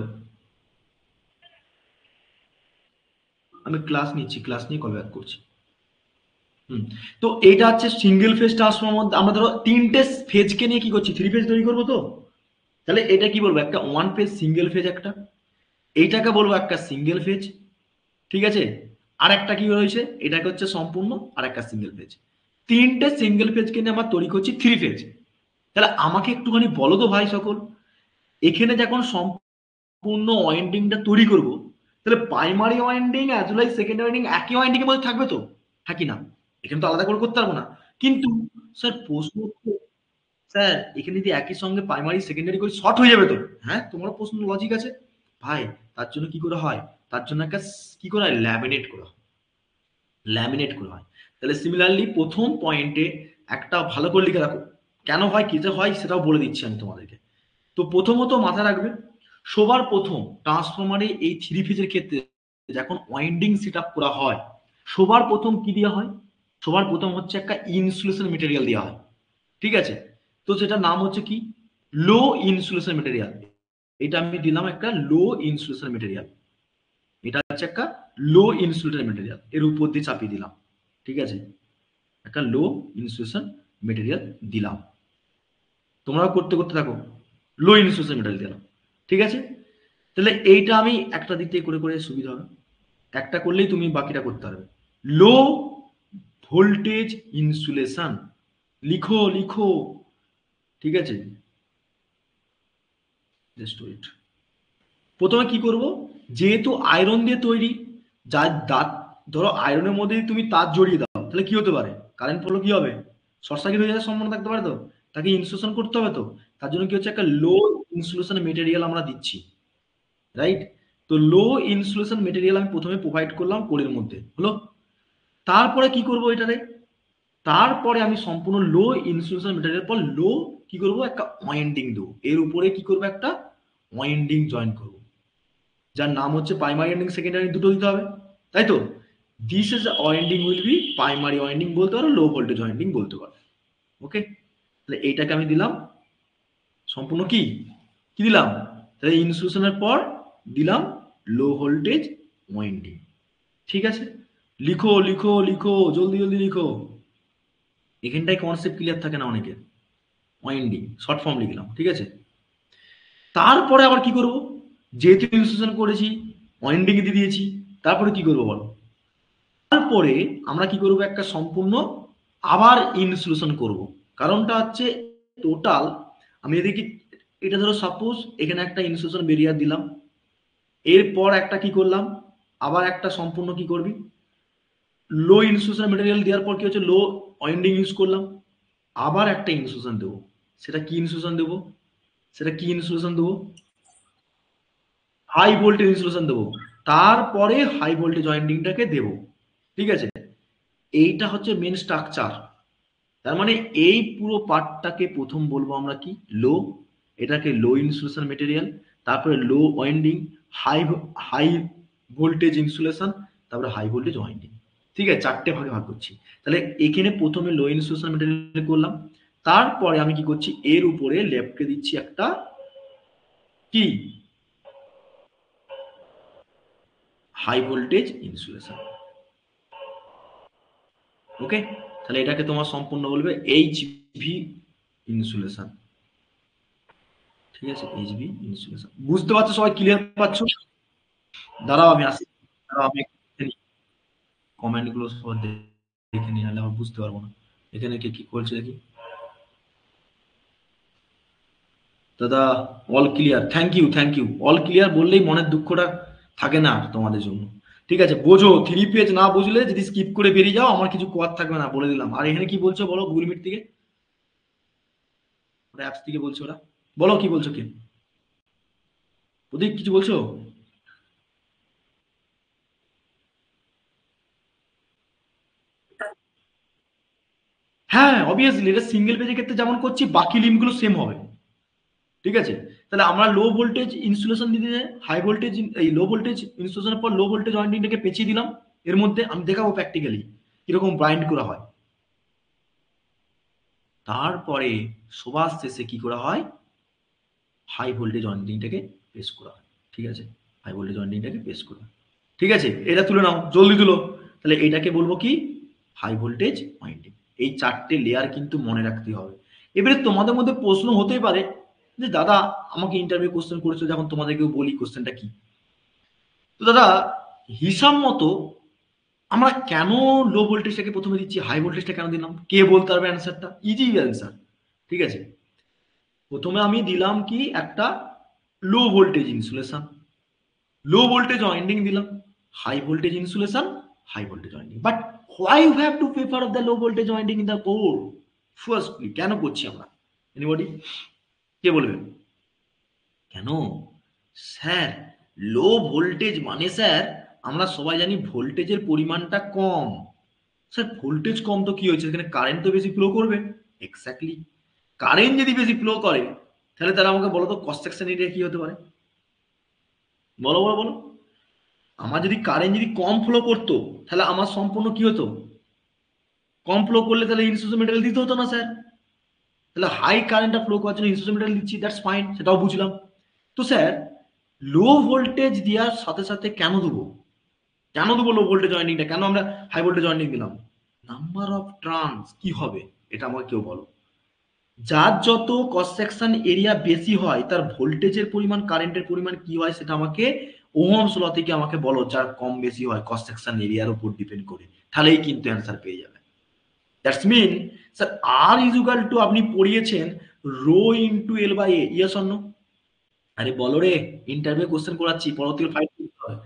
আমি ক্লাস নিচ্ছি, ক্লাস নিয়ে কল ব্যাক করছি। হুম। তো এইটা হচ্ছে সিঙ্গেল ফেজ ট্রান্সফর্মার মধ্যে আমরা ধরো তিনটে ফেজকে নিয়ে কি করছি, থ্রি ফেজ তৈরি করবো তো। তাহলে এটা কি বলবো, একটা ওয়ান ফেজ সিঙ্গেল ফেজ একটা, এইটাকে বলবো একটা সিঙ্গেল ফেজ। ঠিক আছে, আর একটা কি রয়েছে, এটাকে হচ্ছে সম্পূর্ণ আর একটা সিঙ্গেল ফেজ। তিনটে সিঙ্গেল ফেজকে নিয়ে আমরা তৈরি করছি থ্রি ফেজ। তাহলে আমাকে একটুখানি বলো তো ভাই সকল, এখানে যখন সম্পূর্ণ ওয়াইন্ডিংটা তৈরি করব, তাহলে primary winding as well as secondary winding একই ওয়াইন্ডিং এর মধ্যে থাকবে তো, থাকি না? এখানে তো আলাদা করে করতে পারবো না। কিন্তু স্যার প্রশ্ন হচ্ছে, স্যার এখানে যদি একই সঙ্গে প্রাইমারি সেকেন্ডারি করে শর্ট হয়ে যাবে তো। হ্যাঁ, তোমার প্রশ্ন লজিক আছে ভাই। তার জন্য কি করে হয়, তার জন্য একটা কি করা হয়, ল্যামিনেট করা হয়, ল্যামিনেট করা হয়। তাহলে সিমিলারলি প্রথম পয়েন্টে একটা ভালো করে লিখে রাখো, কেন হয় কিতে হয় সেটাও বলে দিচ্ছি আমি তোমাদেরকে। তো প্রথমত মাথায় রাখবে, সবার প্রথম ট্রান্সফরমারে এই থ্রি ফেজের ক্ষেত্রে যখন ওয়াইন্ডিং সেট আপ করা হয়, সবার প্রথম কি দেওয়া হয়, সবার প্রথম হচ্ছে একটা ইনসুলেশন মেটেরিয়াল দেওয়া হয়। ঠিক আছে, তো সেটার নাম হচ্ছে কি, লো ইনসুলেশন মেটেরিয়াল। এটা আমি দিলাম একটা লো ইনসুলেশন মেটেরিয়াল, এটা হচ্ছে একটা লো ইনসুলেটর মেটেরিয়াল, এর উপর দিয়ে চাপিয়ে দিলাম। ঠিক আছে, একটা লো ইনসুলেশন মেটেরিয়াল দিলাম, তোমরাও করতে করতে থাকো, লো ইনসুলেশন মেটেরিয়াল দিলাম। ঠিক আছে, তাহলে এইটা আমি একটা দিক থেকে করে করে সুবিধা হবে, একটা করলেই তুমি বাকিটা করতে পারবে। লো ভোল্টেজ ইনসুলেশন, লিখো লিখো। ঠিক আছে, জাস্ট ওয়েট। প্রথমে কি করব, যেহেতু আয়রন দিয়ে তৈরি, যার দাঁত, ধরো আয়রনের মধ্যে যদি তুমি তার জড়িয়ে দাও তাহলে কি হতে পারে, কারেন্ট পড়লে কি হবে, শর্ট সার্কিট হয়ে যাওয়ার সম্ভাবনা থাকতে পারে তো। তাকে ইনসুলেশন করতে হবে তো, তার জন্য কি হচ্ছে একটা লো ইনসুলেশন মেটেরিয়াল আমরা দিচ্ছি, রাইট? তো লো ইনসুলেশন মেটেরিয়াল আমি প্রথমে প্রোভাইড করলাম কোরের মধ্যে, হলো। তারপরে কি করব এটারে, তারপরে আমি সম্পূর্ণ লো ইনসুলেশন মেটেরিয়াল পর লো কি করব, একটা ওয়াইন্ডিং দেবো, এর উপরে কি করবো, একটা ওয়াইন্ডিং জয়েন করব, যার নাম হচ্ছে প্রাইমারি ওয়াইন্ডিং সেকেন্ডারি দুটো দিতে হবে, তাই তো। This is winding will be primary winding বলতে পারো, লো ভোল্টেজ ওয়াইন্ডিং বলতে পারো। ওকে, তাহলে এইটাকে আমি দিলাম সম্পূর্ণ কি কি দিলাম, তাহলে ইনসুলেশনের পর দিলাম লো ভোল্টেজ ওয়াইন্ডিং। ঠিক আছে, লিখো লিখো লিখো, জলদি জলদি লিখো। এখানটাই কনসেপ্ট ক্লিয়ার থাকে না অনেকের, ওয়াইন্ডিং শর্ট ফর্ম লিখলাম। ঠিক আছে, তারপরে আবার কি করব, যেহেতু ইনস্টলেশন করেছি, ওয়াইন্ডিং দিয়ে দিয়েছি, তারপরে কি করব বলো, তারপরে আমরা কি করব, একটা সম্পূর্ণ আবার ইনস্টলেশন করব। কারণটা হচ্ছে টোটাল, আমি এদিকে এটা ধরো সাপোজ এখানে একটা ইনস্টলেশন বেরিয়ার দিলাম, এরপর একটা কি করলাম, আবার একটা সম্পূর্ণ কি করবি, লো ইনস্টলেশন মেটেরিয়াল দেওয়ার পর কি হচ্ছে, লো ওয়াইন্ডিং ইউজ করলাম, আবার একটা ইনস্টলেশন দেবো। সেটা কি ইনস্টলেশন দেবো, সেটা কি ইনস্টলেশন দেবো, হাই ভোল্টেজ ইনসুলেশন দেবো, তারপরে হাই ভোল্টেজ ওয়াইন্ডিংটাকে দেবো। ঠিক আছে, এইটা হচ্ছে মেন স্ট্রাকচার। তার মানে এই পুরো পার্টটাকে প্রথম বলবো আমরা কি, লো, এটাকে লো ইনসুলেশন মেটেরিয়াল, তারপরে low winding, high high voltage insulation, তারপরে হাই ভোল্টেজ ওয়াইন্ডিং। ঠিক আছে, চারটে ভাগে ভাগ করছি। তাহলে এখানে প্রথমে লো ইনসুলেশন মেটেরিয়াল করলাম, তারপরে আমি কি করছি, এর উপরে লেফটে দিচ্ছি একটা কি, হাই ভোল্টেজ ইনসুলেশন। ওকে, তাহলে এটাকে তোমার সম্পূর্ণ বলবে এইচ ভি ইনসুলেশন। ঠিক আছে, এইচ ভি ইনসুলেশন, বুঝতে পারছো সবাই, ক্লিয়ার পাচ্ছ? দাঁড়াও আমি আসি, দাঁড়াও আমি কমেন্ট গুলো সব দেখে নিই, নাহলে আবার বুঝতে পারবো না এখানে কে কি করছে দেখি। দাদা all clear, thank you thank you, all clear বললেই মনের দুঃখটা থাকে না আর তোমাদের জন্য। ঠিক আছে, বোঝো, থ্রি পেজ না বুঝলে যদি স্কিপ করে বেরিয়ে যাও আমার কিছু করার থাকবে না, বলে দিলাম। আর এখানে কি বলছো বলো, গুগল মিট থেকে, ওটা অ্যাপস থেকে বলছো ওরা, বলো কি বলছো, কি প্রদীপ কিছু বলছো? হ্যাঁ অবভিয়াসলি, এটা সিঙ্গেল পেজের ক্ষেত্রে যেমন করছি বাকি লিঙ্কগুলো সেম হবে। ঠিক আছে, তাহলে আমরা লো ভোল্টেজ ইনসুলেশন দিতে হাই ভোল্টেজ, এই লো ভোল্টেজ ইনসুলেশনের পর লো ভোল্টেজ ওয়াইন্ডিংটাকে পেঁচিয়ে দিলাম। এর মধ্যে আমি দেখাবো প্র্যাকটিক্যালি কিরকম বাইন্ড করা হয়। তারপরে সবার শেষে কি করা হয়, হাই ভোল্টেজ ওয়াইন্ডিংটাকে পেশ করা হয়। ঠিক আছে, হাই ভোল্টেজ ওয়াইন্ডিংটাকে পেশ করা হয়। ঠিক আছে, এটা তুলে নাও, জলদি তুলো। তাহলে এটাকে বলবো কি, হাই ভোল্টেজ ওয়াইন্ডিং। এই চারটে লেয়ার কিন্তু মনে রাখতে হবে। এবারে তোমাদের মধ্যে প্রশ্ন হতেই পারে যে দাদা আমাকে ইন্টারভিউ কোশ্চেন করেছো, যখন তোমাদেরকেও বলি কোশ্চেনটা কি। তো দাদা হিসাব মতো আমরা কেন লো ভোল্টেজটাকে প্রথমে দিচ্ছি, হাই ভোল্টেজটা কেন দিলাম, কে বলতে পারবে অ্যান্সারটা? Easy answer. ঠিক আছে, প্রথমে আমি দিলাম কি একটা low voltage insulation, low voltage winding দিলাম, high voltage insulation, high voltage winding. But why you have to prefer the low voltage winding in the core? Firstly, কেন করছি আমরা? এনিবডি, কে বলবে কেন? স্যার লো ভোল্টেজ মানে স্যার আমরা সবাই জানি ভোল্টেজের পরিমাণটা কম। স্যার ভোল্টেজ কম তো কি হয়েছে, এখানে কারেন্ট তো বেশি ফ্লো করবে। এক্স্যাক্টলি, কারেন্ট যদি বেশি ফ্লো করে তাহলে তারা আমাকে বলো তো ক্রস সেকশন এরিয়া কি হতে পারে? বলো বলো বলো। আমার যদি কারেন্ট যদি কম ফ্লো করতো তাহলে আমার সম্পূর্ণ কি হতো, কম ফ্লো করলে তাহলে ইনসুলেশন মেটেরিয়াল দিতে হতো না স্যার। তাহলে হাই কারেন্টটা ফ্লো করার জন্য ইনসুলেশন মেটেরিয়াল দিচ্ছি, দ্যাটস ফাইন, সেটাও বুঝলাম। তো স্যার লো ভোল্টেজ দেওয়ার সাথে সাথে কেন দেবো, কেন দেবো লো ভোল্টেজ ওয়াইন্ডিংটা, কেন আমরা হাই ভোল্টেজ ওয়াইন্ডিং দিলাম? নাম্বার অফ ট্রান্স কি হবে এটা আমাকে কেউ বলো। যার যত ক্রস সেকশন এরিয়া বেশি হয় তার ভোল্টেজের পরিমাণ, কারেন্টের পরিমাণ কি হয় সেটা আমাকে ওহমস ল থেকে আমাকে বলো। যার কম বেশি হয় ক্রস সেকশন এরিয়ার উপর ডিপেন্ড করে, তাহলেই কিন্তু অ্যান্সার পেয়ে যাবে। That's mean sir R is equal to, আপনি পড়িয়েছেন rho into L by A, yes or no? আরে বলো রে, ইন্টারভিউ কোশ্চেন করাচ্ছি, পরবর্তী ফাইট করতে হয়।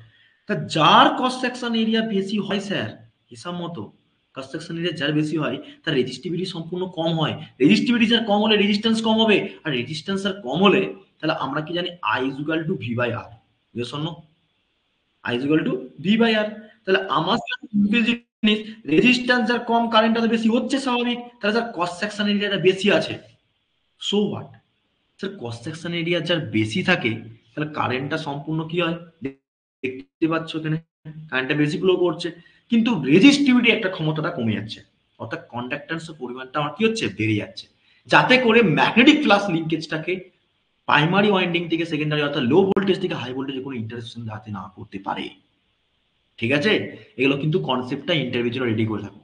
তা যার ক্রস সেকশন এরিয়া বেশি হয় স্যার, হিসাব মতো ক্রস সেকশন এরিয়া যার বেশি হয় তার রেজিস্টিভিটি সম্পূর্ণ কম হয়। রেজিস্টিভিটি যার কম হলে রেজিস্ট্যান্স কম হবে, আর রেজিস্ট্যান্স আর কম হলে তাহলে আমরা কি জানি I is equal to V by R. Yes or no? I is equal to V by R. তাহলে আমার জিনিস, রেজিস্ট্যান্স যার কম কারেন্ট তার বেশি হচ্ছে স্বাভাবিক, তাহলে যার ক্রস সেকশন এরিয়াটা বেশি আছে, so what sir, cross section area যার বেশি থাকে তাহলে কারেন্টটা সম্পূর্ণ কি হয়, দেখতে পাচ্ছ এখানে কারেন্টটা বেশি ফ্লো করছে, কিন্তু রেজিস্টিভিটি একটা ক্ষমতাটা কমে যাচ্ছে, অর্থাৎ কন্ডাক্ট্যান্সের পরিমাণটা আমার কি হচ্ছে, বেড়ে যাচ্ছে, যাতে করে ম্যাগনেটিক ফ্লাক্স লিঙ্কেজটাকে প্রাইমারি ওয়াইন্ডিং থেকে সেকেন্ডারি অর্থাৎ লো ভোল্টেজ থেকে হাই ভোল্টেজে কোনো ইন্টারসেকশন যাতে না করতে পারে। ঠিক আছে, এগুলো কিন্তু কনসেপ্টটা ইন্টারভিউ জন্য রেডি করে থাকো।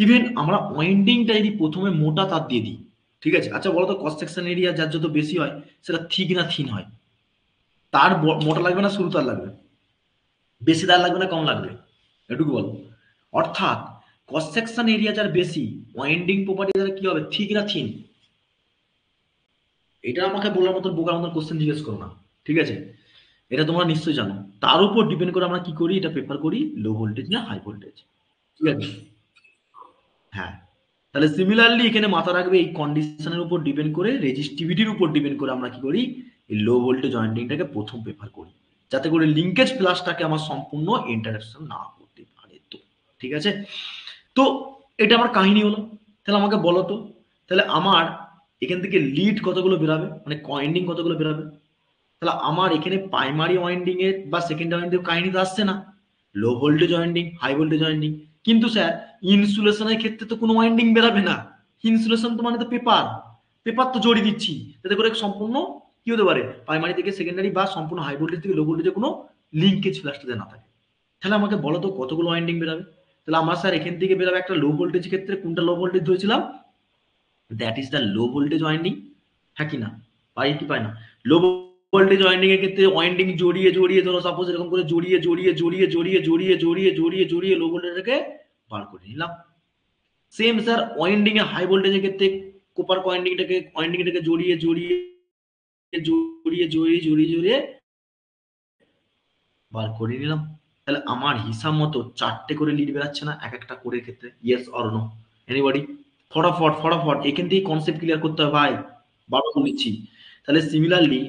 ইভেন আমরা ওয়াইন্ডিংটা যদি প্রথমে মোটা তার দিয়ে দিই, ঠিক আছে, আচ্ছা বলো তো ক্রস সেকশন এরিয়া যার যত বেশি হয় সেটা থিক না থিন হয়? তার মোটা লাগবে না সরু তার লাগবে? বেশি তার লাগবে না কম লাগবে? এটুকু বলো। অর্থাৎ ক্রস সেকশন এরিয়া যার বেশি, ওয়াইন্ডিং প্রপার্টি তার কি হবে, থিক না থিন? এটা আমাকে বলার মতন বোকার মতন কোশ্চেন জিজ্ঞেস করো না। ঠিক আছে, এটা তোমরা নিশ্চয়ই জানো। তার উপর ডিপেন্ড করে আমরা কি করি, এটা প্রেফার করি লো ভোল্টেজ না হাই ভোল্টেজ। ঠিক আছে, হ্যাঁ। তাহলে সিমিলারলি এখানে মাথা রাখবে এই কন্ডিশনের উপর ডিপেন্ড করে, রেজিস্টিভিটির উপর ডিপেন্ড করে আমরা কি করি, এই লো ভোল্টেজ ওয়াইন্ডিংটাকে প্রথম প্রেফার করি, যাতে করে লিঙ্কেজ প্লাসটাকে আমার সম্পূর্ণ ইন্টারাকশন না করতে পারে। তো ঠিক আছে, তো এটা আমার কাহিনী হলো। তাহলে আমাকে বলো তো, তাহলে আমার এখান থেকে লিড কতগুলো বেরাবে, মানে ওয়াইন্ডিং কতগুলো বেরাবে? তাহলে আমার এখানে প্রাইমারি ওয়াইন্ডিং এর বা সেকেন্ডারি ওয়াইন্ডিং কাহিনী তো আসছে না, low voltage winding high voltage winding. কিন্তু স্যার ইনসুলেশনের ক্ষেত্রে তো কোনো ওয়াইন্ডিং বেরাবে না, ইনসুলেশন তো মানে তো পেপার, পেপার তো জড়িয়ে দিচ্ছি, যাতে করে সম্পূর্ণ কি হতে পারে, প্রাইমারি থেকে সেকেন্ডারি বা সম্পূর্ণ হাই ভোল্টেজ থেকে লো ভোল্টেজে কোনো লিঙ্কেজ ফ্ল্যাশটাতে না থাকে। তাহলে আমাকে বলো তো কতগুলো ওয়াইন্ডিং বেরাবে? তাহলে আমার স্যার এখান থেকে বেরাবে একটা লো ভোল্টেজ ক্ষেত্রে, কোনটা লো ভোল্টেজ ধরেছিলাম, that is the low voltage winding. হ্যাঁ কি না, পাই কি পাই না? লো ভোল্টেজ ওয়াইন্ডিং এর ক্ষেত্রে ওয়াইন্ডিং জড়িয়ে জড়িয়ে, ধরো সাপোজ এরকম করে জড়িয়ে জড়িয়ে জড়িয়ে জড়িয়ে জড়িয়ে জড়িয়ে জড়িয়ে জড়িয়ে লো ভোল্টেজকে বার করে নিলাম। সেম স্যার ওয়াইন্ডিং এ হাই ভোল্টেজের ক্ষেত্রে কোপার ওয়াইন্ডিংটাকে জড়িয়ে জড়িয়ে জড়িয়ে জড়িয়ে জড়িয়ে জড়িয়ে বার করে নিলাম। তাহলে আমার হিসাব মতো চারটে করে লিড বেরাচ্ছে না এক একটা করে ক্ষেত্রে? Yes or no? এনিবডি? ফটাফট ফটাফট এখান থেকে কনসেপ্ট ক্লিয়ার করতে হবে ভাই, বারবার দিচ্ছি। তাহলে সিমিলারলি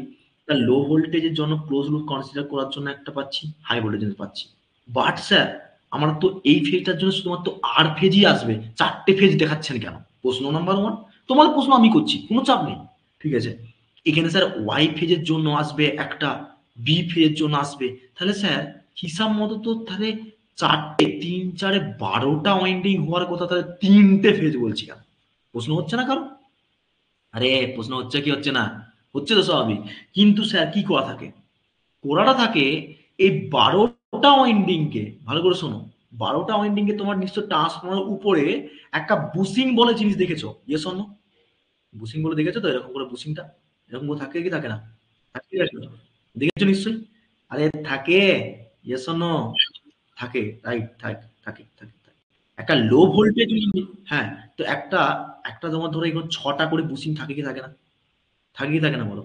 লো ভোল্টেজের জন্য ক্লোজ লুপ কনসিডার করার জন্য একটা পাচ্ছি, হাই ভোল্টেজের পাচ্ছি। বাট স্যার আমার তো এই ফেজটার জন্য শুধুমাত্র আর ফেজই আসবে, চারটে ফেজ দেখাচ্ছেন কেন? প্রশ্ন নাম্বার ওয়ান, তোমার প্রশ্ন আমি করছি, কোনো চাপ নেই। ঠিক আছে, এখানে স্যার ওয়াই ফেজের জন্য আসবে একটা, বি ফেজের জন্য আসবে, তাহলে স্যার হিসাব মতো তো তাহলে চারটে, তিন চারে 12টা ওয়াইন্ডিং হওয়ার কথা, তাহলে 3টে ফেজ বলছি কেন? প্রশ্ন হচ্ছে না কারো? আরে প্রশ্ন হচ্ছে কি হচ্ছে না? হচ্ছে তো স্বাভাবিক। কিন্তু স্যার কি করা থাকে? করাটা থাকে এই 12টা ওয়াইন্ডিং কে, ভালো করে শোনো, 12টা ওয়াইন্ডিং কে তোমার নিশ্চয় ট্রান্সফর্মার উপরে একটা বুসিং বলে জিনিস দেখেছো, ইয়েস অর নো? বুসিং বলে দেখেছো তো, এরকম করে বুসিংটা এরকম করে থাকে কি থাকে না? থাকে কি থাকে না? দেখেছো নিশ্চয়ই। আরে থাকে, ইয়েস অর নো? থাকে, রাইট, থাকে থাকে থাকে থাকে। একটা লো ভোল্টেজ, হ্যাঁ, তো একটা একটা তোমার ধরো এগুলো 6টা করে বুসিং থাকে কি থাকে না? থাকে কি থাকে না বলো?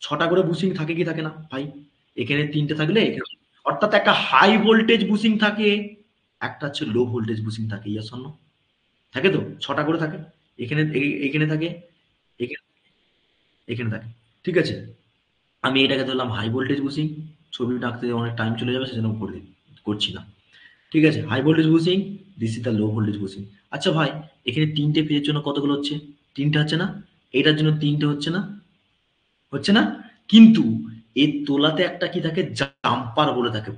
6টা করে বুসিং থাকে কি থাকে না ভাই? এখানে 3টে থাকলে এখানে, অর্থাৎ একটা হাই ভোল্টেজ বুসিং থাকে, একটা হচ্ছে লো ভোল্টেজ বুসিং থাকে, ইয়েস অর নো? থাকে তো, 6টা করে থাকে। এখানে এখানে থাকে, এখানে এখানে থাকে। ঠিক আছে, আমি এটাকে ধরলাম হাই ভোল্টেজ বুসিং, ছবিটা আঁকতে অনেক টাইম চলে যাবে সেজন্য করছি না। ঠিক আছে, high voltage bushing, this is the low voltage bushing. আচ্ছা ভাই, এখানে 3টে পেজের জন্য কতগুলো হচ্ছে? 3টে হচ্ছে না? এটার জন্য 3টে হচ্ছে না? হচ্ছে না? কিন্তু এর তোলাতে একটা কি থাকে, জাম্পার বলে থাকে,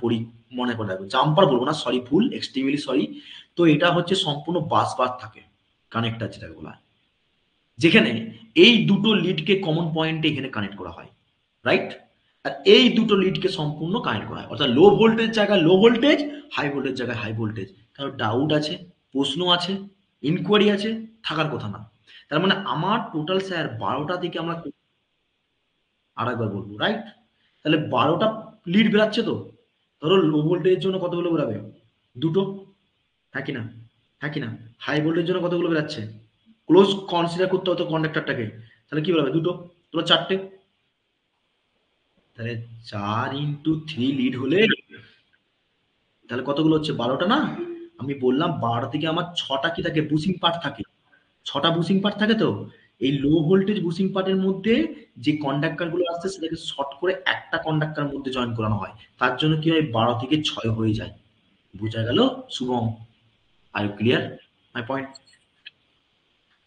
মনে করে রাখবে, জাম্পার বলবো না, সরি, ভুল, এক্সট্রিমলি সরি। তো এটা হচ্ছে সম্পূর্ণ বাস বার থাকে, কানেক্টার যেটাকে বলা হয়, যেখানে এই দুটো লিডকে কমন পয়েন্টে এখানে কানেক্ট করা হয়, রাইট? আর এই দুটো লিডকে সম্পূর্ণ কানেক্ট করা হয়, অর্থাৎ লো ভোল্টেজ জায়গায় লো ভোল্টেজ, হাই ভোল্টেজ জায়গায় হাই ভোল্টেজ। কারণ ডাউট আছে, প্রশ্ন আছে, ইনকোয়ারি আছে, থাকার কথা না। তার মানে আমার টোটাল স্যার 12টা থেকে আমরা আরেকবার বলবো, রাইট? তাহলে 12টা লিড বেরাচ্ছে তো, ধরো লো ভোল্টেজের জন্য কতগুলো বেরাবে? দুটো, থাকি না? থাকি না? হাই ভোল্টেজের জন্য কতগুলো বেরাচ্ছে? ক্লোজ কনসিডার করতে হতো কন্ডাক্টরটাকে, তাহলে কি বেরাবে? দুটো, তোমরা চারটে, তাহলে 4 × 3 লিড হলে তাহলে কতগুলো হচ্ছে? 12টা না? আমি বললাম 12 থেকে আমার 6টা কি থাকে, বুসিং পার্ট থাকে। 6টা বুসিং পার্ট থাকে তো, এই লো ভোল্টেজ বুসিং পার্টের মধ্যে যে কন্ডাক্টর গুলো আসছে সেটাকে শর্ট করে একটা কন্ডাক্টর মধ্যে জয়েন করানো হয়, তার জন্য কি হয়, 12 থেকে 6 হয়ে যায়। বোঝা গেল শুভম? আর ক্লিয়ার মাই পয়েন্ট?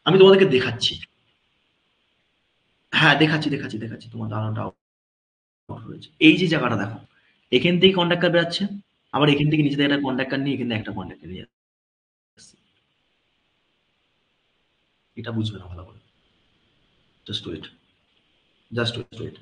আমি তোমাদেরকে দেখাচ্ছি। হ্যাঁ, দেখাচ্ছি দেখাচ্ছি দেখাচ্ছি, তোমার ধারণাটা আউট হয়েছে। এই যে জায়গাটা দেখো, এখান থেকে কন্ডাক্টর বেরাচ্ছে, আবার এখান থেকে নিচে থেকে একটা কন্ডাক্টর নিয়ে এখানে একটা কন্ডাক্টর নিয়ে আসছে। এটা বুঝবে না ভালো করে, জাস্ট ওয়েট, জাস্ট ওয়েট।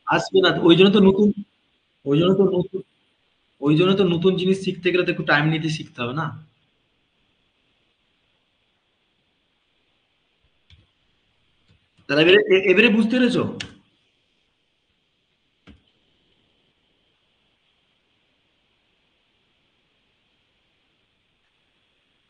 আসবে না, ওই জন্য তো নতুন, ওই জন্য তো নতুন, ওই জন্য তো নতুন জিনিস শিখতে গেলে তো একটু টাইম নিতে শিখতে হবে না? তাহলে এবারে এবারে বুঝতে পেরেছো?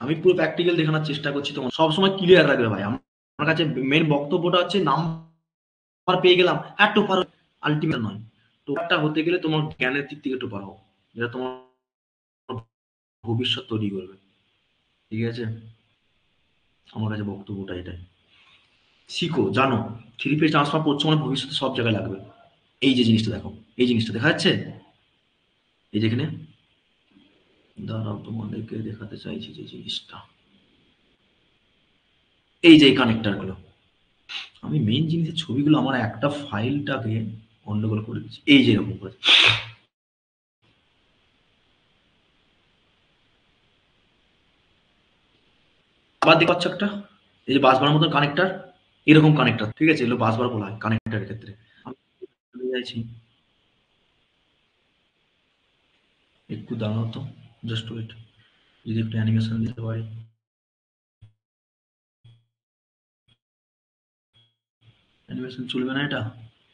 আমি পুরো প্র্যাকটিক্যাল দেখানোর চেষ্টা করছি, তোমার সবসময় ক্লিয়ার রাখবে ভাই। আমার কাছে মেন বক্তব্যটা হচ্ছে নাম্বার পেয়ে গেলাম, হ্যাঁ টোপার, আলটিমেট নয়। টোপারটা হতে গেলে তোমার জ্ঞানের দিক থেকে টোপার হোক, যেটা তোমার ভবিষ্যৎ তৈরি করবে। ঠিক আছে, আমার কাছে বক্তব্যটা এটাই। শিখো, জানো, থ্রি ফেজ ট্রান্সফার করছো মানে ভবিষ্যতে সব জায়গায় লাগবে। এই যে জিনিসটা দেখো, এই জিনিসটা দেখা যাচ্ছে, এই যেখানে, দাঁড়াও তোমাদেরকে দেখাতে চাইছি যে জিনিসটা, এই যে কানেক্টর গুলো, আমি মেইন জিনিসের ছবিগুলো আমার একটা ফাইলটাকে গন্ডগোল করে দিচ্ছি, এই যে এরকম করে। আবার দেখতে পাচ্ছ একটা, এই যে বাসবার মতন কানেক্টর, এরকম কানেক্টর, ঠিক আছে, এগুলো বাসবার বলা হয় কানেক্টরের ক্ষেত্রে। আমি চলে যাচ্ছি, একটু দাঁড়াও তো, জাস্ট ওয়েট, যদি একটু অ্যানিমেশন দিতে পারি। অ্যানিমেশন চলবে না এটা?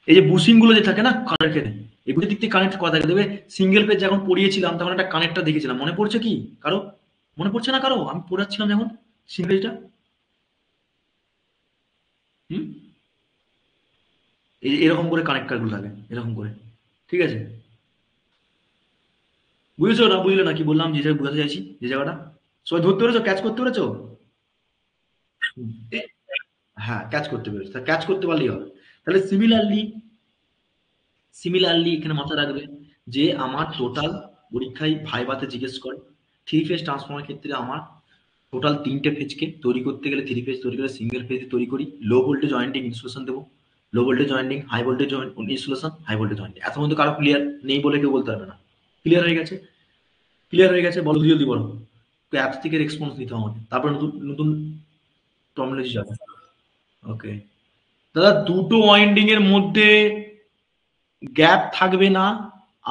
এই যে বুশিং গুলো যে থাকে না কানের ক্ষেত্রে, এগুলো দিক থেকে কানেক্ট করা থাকে, দেখবে সিঙ্গেল পেজ যখন পড়িয়েছিলাম তখন একটা কানেক্টর দেখেছিলাম, মনে পড়ছে কি কারো? মনে পড়ছে না কারো? আমি পড়াচ্ছিলাম যখন সিঙ্গেলটা, হুম, এই এরকম করে কানেক্টর গুলো থাকে, এরকম করে। ঠিক আছে, বুঝেছো না বুঝলে না কি বললাম, যে জায়গায় বোঝাতে চাইছি, যে জায়গাটা সবাই ধরতে পেরেছো, ক্যাচ করতে পেরেছো? হ্যাঁ, ক্যাচ করতে পেরেছো, ক্যাচ করতে পারলেই হবে। তাহলে সিমিলারলি এখানে মাথায় রাখবে যে আমার টোটাল পরীক্ষায় ভাইভাতে জিজ্ঞেস করে থ্রি ফেজ ট্রান্সফর্মার ক্ষেত্রে আমার টোটাল তিনটে ফেজকে তৈরি করতে গেলে, থ্রি ফেজ তৈরি করে সিঙ্গেল ফেজ তৈরি করি, লো ভোল্টেজ ওয়াইন্ডিং ইনসুলেশন দেবো, low voltage winding, high voltage insulation, high voltage winding. এত মধ্যে কারো ক্লিয়ার নেই বলে কেউ বলতে পারবে না। ক্লিয়ার হয়ে গেছে? ক্লিয়ার হয়ে গেছে? বলো জলদি বলো। অ্যাপস থেকে রেসপন্স নিতে হবে আমাকে, তারপরে নতুন নতুন টর্মিনোলজি যাবে। ওকে দাদা, দুটো ওয়াইন্ডিং এর মধ্যে গ্যাপ থাকবে না,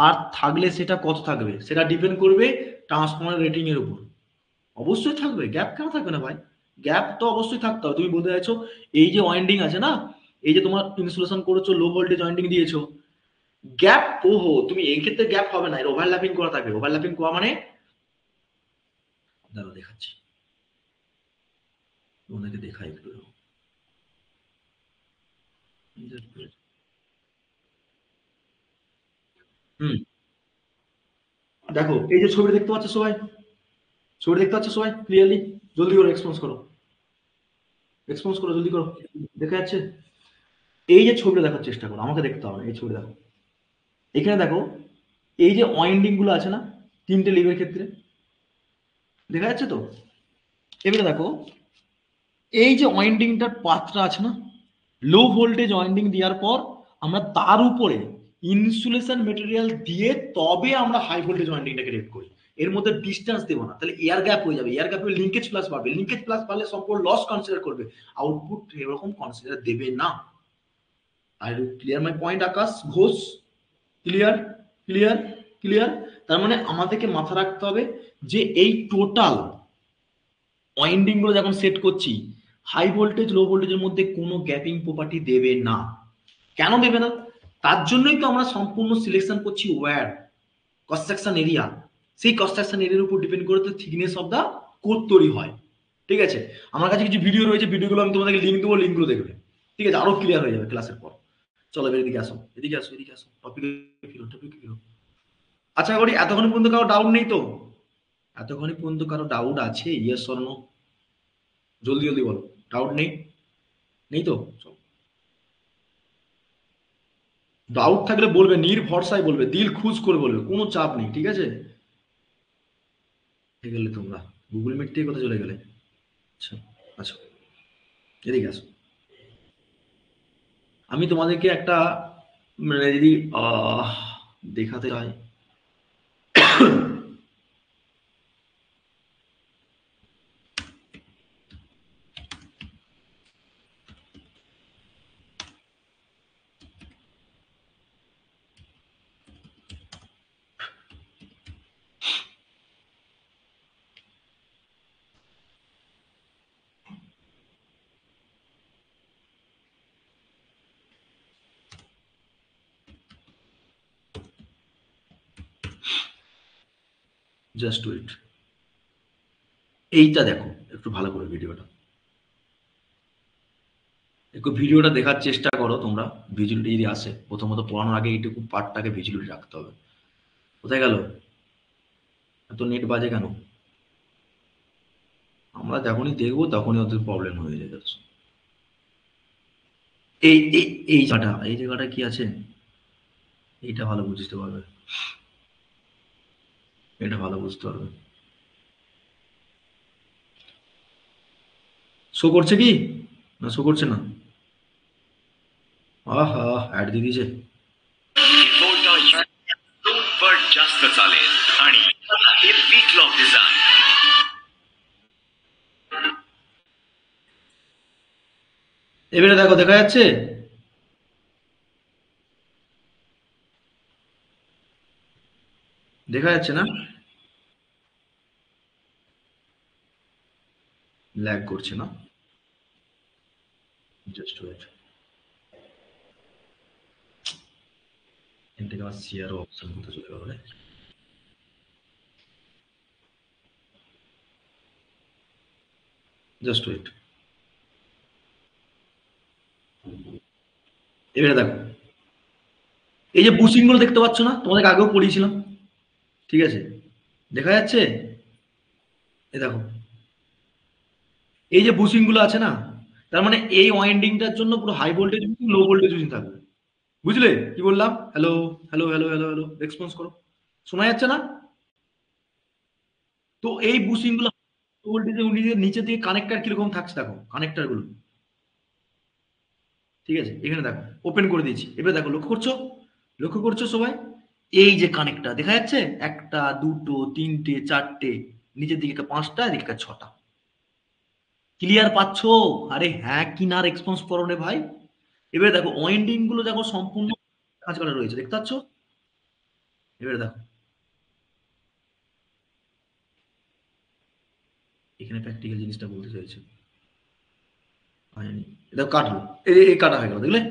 আর থাকলে সেটা কত থাকবে সেটা ডিপেন্ড করবে ট্রান্সফর্মার রেটিং এর উপর। অবশ্যই থাকবে, গ্যাপ কেন থাকবে না ভাই? গ্যাপ তো অবশ্যই থাকতে হবে। তুমি বলতে চাইছো এই যে ওয়াইন্ডিং আছে না, এই যে তোমার ইনসুলেশন করেছো, লো ভোল্টেজ ওয়াইন্ডিং দিয়েছো, গ্যাপ, ওহো তুমি এই ক্ষেত্রে গ্যাপ হবে না, এর ওভারল্যাপিং করা থাকবে। ওভারল্যাপিং করা মানে, দাঁড়াও দেখাচ্ছি তোমাদেরকে, দেখাই একটু। হুম, দেখো এই যে ছবি দেখতে পাচ্ছ সবাই, ছবি দেখতে পাচ্ছ সবাই ক্লিয়ারলি? জলদি করো, রেসপন্স করো, রেসপন্স করো, জলদি করো। দেখা যাচ্ছে? এই যে ছবিটা দেখার চেষ্টা করো, আমাকে দেখতে হবে, এই ছবি দেখো। এখানে দেখো এই যে ওয়াইন্ডিং গুলো আছে না তিনটে লিভের ক্ষেত্রে, দেখা যাচ্ছে তো? এবারে দেখো এই যে ওয়াইন্ডিংটার পাতটা আছে না, লো ভোল্টেজ ওয়াইন্ডিং দেওয়ার পর আমরা তার উপরে ইনসুলেশন মেটেরিয়াল দিয়ে তবে আমরা হাই ভোল্টেজ ওয়াইন্ডিংটাকে রেট করি। এর মধ্যে ডিস্টেন্স দেবো না, তাহলে এয়ার গ্যাপ হয়ে যাবে। এয়ার গ্যাপে লিঙ্কেজ প্লাস বাড়বে, লিঙ্কেজ প্লাস বাড়লে সম্পূর্ণ লস কনসিডার করবে, আউটপুট এরকম কনসিডার দেবে না। I clear my point Akash Ghosh? Clear? Clear? Clear? তার মানে আমাদেরকে মাথা রাখতে হবে যে এই টোটাল ওয়াইন্ডিং গুলো যখন সেট করছি, হাই ভোল্টেজ লো ভোল্টেজের মধ্যে কোনো গ্যাপিং প্রপার্টি দেবে না। কেন দেবে না? তার জন্যই তো আমরা সম্পূর্ণ সিলেকশন করছি ওয়্যার, কনস্ট্রাকশন এরিয়া। সেই কনস্ট্রাকশন এরিয়ার উপর ডিপেন্ড করে তো থিকনেস অফ দা কোড তৈরি হয়। ঠিক আছে? আমার কাছে কিছু ভিডিও রয়েছে, ভিডিওগুলো আমি তোমাদেরকে লিঙ্ক দেবো, লিঙ্কগুলো দেখবে। ঠিক আছে? আরো ক্লিয়ার হয়ে যাবে ক্লাসের পর। চলো এবার এদিকে আসো, এদিকে আসো, এদিকে আসো, টপিকে ফিরো, টপিকে ফিরো। আচ্ছা করি, এতক্ষণ পর্যন্ত কারো ডাউট নেই তো? এতক্ষণ পর্যন্ত কারো ডাউট আছে? Yes or no? জলদি জলদি বলো, ডাউট নেই? নেই তো? ডাউট থাকলে বলবে, নির্ভরসায় বলবে, দিল খুশ করে বলবে, কোনো চাপ নেই। ঠিক আছে? গেলে তোমরা গুগল মিট থেকে কোথায় চলে গেলে? আচ্ছা, আচ্ছা, এদিকে আসো। আমি তোমাদেরকে একটা মানে যদি দেখাতে হয়, জাস্ট ওয়েট। এইটা দেখো একটু ভালো করে ভিডিওটা, একটু ভিডিওটা দেখার চেষ্টা করো তোমরা। ভিজুয়ালিটি যদি আসে, প্রথমত পড়ানোর আগে এইটুকু পার্টটাকে ভিজুয়ালিটি রাখতে হবে। কোথায় গেল? এত নেট বাজে কেন? আমরা যখনই দেখবো তখনই ওদের প্রবলেম হয়ে যাচ্ছে। এই এই এই জায়গাটা, এই জায়গাটা কি আছে, এইটা ভালো বুঝতে পারবে, এটা ভালো বুঝতে পারবে। শো করছে কি না শো করছে না? आहा ऍड दिदीचे जास्त चालेल आणि हे बीट लॉक डिझाइन। এবারে দেখো দেখা যাচ্ছে? দেখা যাচ্ছে না? ল্যাগ করছে না? জাস্ট ওয়েট, এখান থেকে আমার শেয়ার অপশন কোথায় চলে গেল রে? জাস্ট ওয়েট, এবারে দেখো এই যে বুশিং গুলো দেখতে পাচ্ছ না, তোমাদেরকে আগেও পড়িয়েছিলাম। ঠিক আছে? দেখা যাচ্ছে? এই দেখো এই যে বুশিং গুলো আছে না, তার মানে এই ওয়াইন্ডিংটার জন্য পুরো হাই ভোল্টেজ লো ভোল্টেজ থাকবে। বুঝলে কি বললাম? Hello hello hello hello hello, response করো। শোনা যাচ্ছে না? তো এই বুশিং গুলো ভোল্টেজের নিচের দিকে কানেক্টর কিরকম থাকছে দেখো, কানেক্টর গুলো। ঠিক আছে, এখানে দেখো ওপেন করে দিয়েছি। এবারে দেখো, লক্ষ্য করছো সবাই? এই যে কানেক্টর দেখা যাচ্ছে, একটা দুটো তিনটে চারটে, নিচের দিকে পাঁচটা, এদিকে ছটা। ক্লিয়ার পাচ্ছো? আরে হ্যাঁ কি না রেসপন্স করো রে ভাই। এবারে দেখো ওয়াইন্ডিং গুলো দেখো সম্পূর্ণ কাজ করা রয়েছে, দেখতে পাচ্ছ? এবারে দেখো এখানে প্র্যাকটিক্যাল জিনিসটা বলতে চাইছে। হয়নি, এটা কাটলো, এই কাটা হয়ে গেল, দেখলে?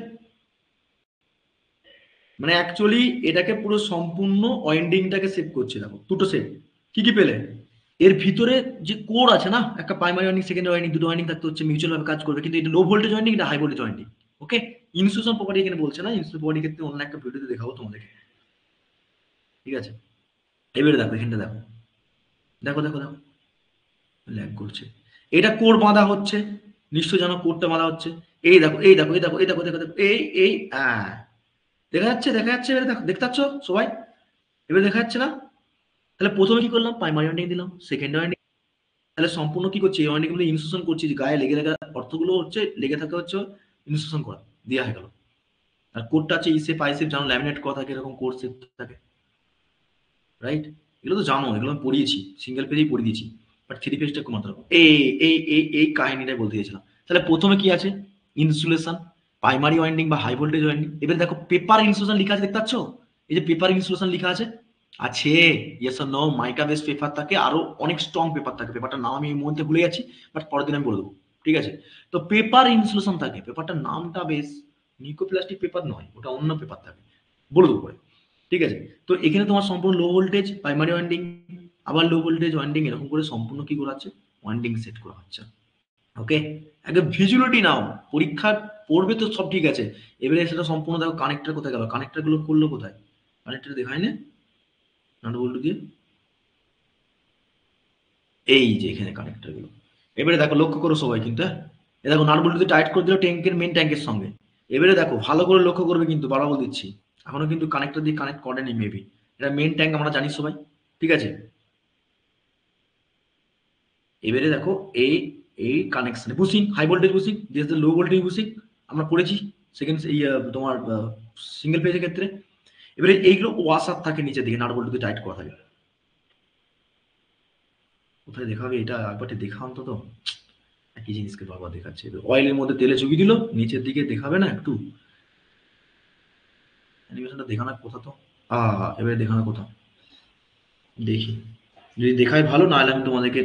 মানে অ্যাকচুয়ালি এটাকে পুরো সম্পূর্ণ ওয়াইন্ডিংটাকে সেভ করছে। দেখো দুটো সেভ, কি কি পেলে? এর ভিতরে যে কোর আছে না, একটা প্রাইমারি ওয়াইন্ডিং সেকেন্ডারি ওয়াইন্ডিং, দুটো ওয়াইন্ডিং থাকতে হচ্ছে, মিউচুয়াল ভাবে কাজ করবে, কিন্তু এটা লো ভোল্টেজ ওয়াইন্ডিং, এটা হাই ভোল্টেজ ওয়াইন্ডিং। ওকে, ইনস্যুলেশন প্রপার্টি এখানে বলছে না, ইনস্যুলেশন প্রপার্টি ক্ষেত্রে অন্য একটা ভিডিওতে দেখাবো তোমাদেরকে। ঠিক আছে, এবারে দেখো এখানটা দেখো, দেখো দেখো দেখো ল্যাগ করছে। এটা কোর বাঁধা হচ্ছে, নিশ্চয় জানো কোরটা বাঁধা হচ্ছে। এই দেখো এই দেখো এই দেখো এই দেখো দেখো দেখো এই দেখা যাচ্ছে এবারে দেখো, দেখতে পাচ্ছ সবাই? এবারে দেখা যাচ্ছে না? তাহলে প্রথমে কি করলাম, প্রাইমারি ওয়াইন্ডিং দিলাম, সেকেন্ড ওয়াইন্ডিং, তাহলে সম্পূর্ণ কি করছি, এই ওয়াইন্ডিং গুলো ইনস্যুলেশন করছি, যে গায়ে লেগে লেগে অর্থগুলো হচ্ছে লেগে থাকা হচ্ছে ইনস্যুলেশন করা, দেওয়া হয়ে গেল। আর কোডটা আছে ইসেপ আইসেপ, জানো ল্যামিনেট করা থাকে, এরকম কোড সেপ থাকে, রাইট? এগুলো তো জানো, এগুলো আমি পড়িয়েছি, সিঙ্গেল পেজেই পড়িয়ে দিয়েছি, বাট থ্রি পেজটা একটু মাত্রা এই কাহিনীটাই বলতে গেছিলাম। তাহলে প্রথমে কি আছে, ইনসুলেশন, প্রাইমারি ওয়াইন্ডিং বা হাই ভোল্টেজ ওয়াইন্ডিং। এবার দেখো পেপার ইনসুলেশন লেখা আছে, দেখতে পাচ্ছ? এই যে পেপার ইনসুলেশন লেখা আছে, আছে yes or no? Mica base paper থাকে, আরো অনেক স্ট্রং পেপার থাকে, পেপারটার নাম আমি এই মুহূর্তে ভুলে যাচ্ছি, বাট পরের দিন আমি বলে দেবো। ঠিক আছে, তো পেপার ইনসুলেশন থাকে, পেপারটার নামটা বেশ নিকোপ্লাস্টিক পেপার নয়, ওটা অন্য পেপার থাকে, বলে দেবো পরে। ঠিক আছে, তো এখানে তোমার সম্পূর্ণ লো ভোল্টেজ প্রাইমারি ওয়াইন্ডিং, আবার লো ভোল্টেজ ওয়াইন্ডিং, এরকম করে সম্পূর্ণ কি করা হচ্ছে, ওয়াইন্ডিং সেট করা হচ্ছে। ওকে, আগে ভিজুয়ালিটি নাও, পরীক্ষা পড়বে তো সব ঠিক আছে, এবারে সেটা সম্পূর্ণ দেখো কানেক্টর কোথায় গেল, কানেক্টর গুলো করলো কোথায়, কানেক্টর দেখায় না নাট বল্টু দিয়ে, এই যে এখানে কানেক্টর গুলো। এবারে দেখো লক্ষ্য করো সবাই কিন্তু, হ্যাঁ এ দেখো নাট বল্টু দিয়ে টাইট করে দিল ট্যাঙ্কের মেন ট্যাঙ্কের সঙ্গে। এবারে দেখো ভালো করে লক্ষ্য করবে কিন্তু, বারবার বলে দিচ্ছি, এখনো কিন্তু কানেক্টর দিয়ে কানেক্ট করেনি মেবি, এটা মেন ট্যাঙ্ক আমরা জানি সবাই। ঠিক আছে, এবারে দেখো এই এই connection bushing, high voltage bushing, this the low voltage bushing, আমরা পড়েছি সেকেন্ড এই তোমার সিঙ্গেল পেজের ক্ষেত্রে। এবারে এইগুলো ওয়াসার থাকে নিচের দিকে, নাট বল্টু দিয়ে টাইট করা থাকে। কোথায় দেখাবে এটা, একবার দেখা অন্তত, একই জিনিসকে বারবার দেখাচ্ছে। অয়েলের মধ্যে তেলে চুবিয়ে দিল, নিচের দিকে দেখাবে না একটু, অ্যানিমেশনটা দেখানো কোথা তো, এবারে দেখানো কোথা, দেখি যদি দেখায় ভালো, না হলে আমি তোমাদেরকে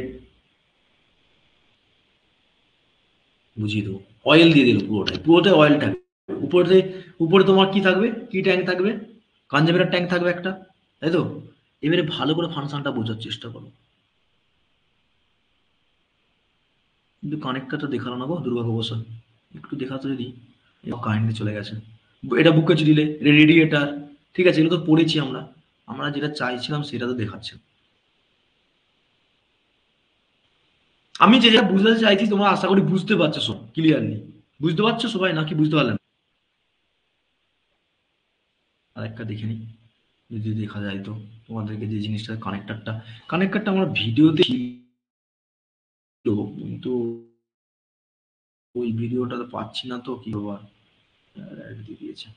বুঝিয়ে দেবো। অয়েল দিয়ে দিল, পুরোটাই পুরোটাই অয়েল থাকবে। উপরে উপরে তোমার কি থাকবে, কি ট্যাঙ্ক থাকবে, কাঞ্জাবেরার ট্যাঙ্ক থাকবে একটা, তাই তো? এবারে ভালো করে ফাংশনটা বোঝার চেষ্টা করো। কিন্তু কানেক্টরটা দেখালো না গো, দুর্ভাগ্যবশত। একটু দেখাতো যদি, কাহিনী চলে গেছে। এটা বুকে দিলে রেডিয়েটার, ঠিক আছে, এগুলো তো পড়েছি আমরা, আমরা যেটা চাইছিলাম সেটা তো দেখাচ্ছে। আমি যেটা বুঝতে চাইছি তোমরা আশা করি বুঝতে পারছো সব ক্লিয়ারলি, বুঝতে পারছো সবাই নাকি বুঝতে পারলেন? আর একটা দেখে নিই, যদি দেখা যায় তো তোমাদেরকে, যে জিনিসটা কানেক্টরটা আমার ভিডিওতে ছিল, কিন্তু ওই ভিডিওটা তো পাচ্ছি না, তো কি আবার দিয়ে দিয়েছে।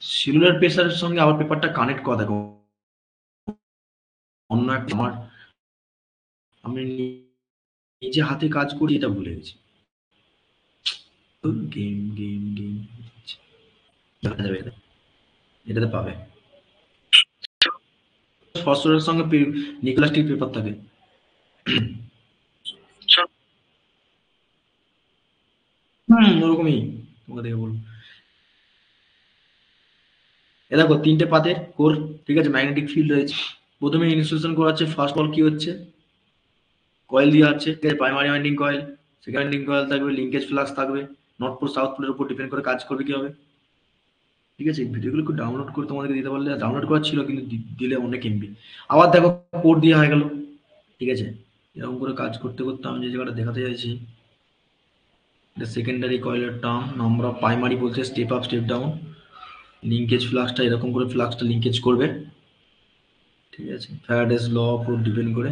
সেলুলার প্রেসারের সঙ্গে আবার পেপারটা কানেক্ট করা দেখো, অন্য একটা আমার, আমি নিজে হাতে কাজ করি, এটা ভুলে গেছি। গেম গেম গেম দেখা যাবে, এটাতে পাবে। ফসফরাসের সঙ্গে নিকোলাস্টিক পেপার থাকে। ওরকমই, তোমাকে দেখে বলবো। এ দেখো তিনটে পাতের কোর, ঠিক আছে, ম্যাগনেটিক ফিল্ড রয়েছে। প্রথমে ইনসুলেশন করা হচ্ছে, ফার্স্ট অল কি হচ্ছে, কয়েল দেওয়া হচ্ছে, প্রাইমারি ওয়াইন্ডিং কয়েল, সেখানে লিঙ্ক কয়েল থাকবে, লিঙ্কেজ ফ্লাক্স থাকবে, নর্থ পোল সাউথ পোলের উপর ডিপেন্ড করে কাজ করবে কি হবে। ঠিক আছে, ভিডিওগুলো একটু ডাউনলোড করে তোমাদেরকে দিতে পারলে, ডাউনলোড করা ছিল কিন্তু দিলে অনেক এমবি। আবার দেখো কোড দিয়ে হয়ে গেল। ঠিক আছে, এরকম করে কাজ করতে করতে আমি যে জায়গাটা দেখাতে চাইছি, এটা সেকেন্ডারি কয়েলের টার্ম, নাম্বার অফ প্রাইমারি বলছে step up step down, linkage ফ্লাক্সটা এরকম করে ফ্লাক্সটা লিঙ্কেজ করবে। ঠিক আছে, ফ্যারাডেস ল উপর ডিপেন্ড করে।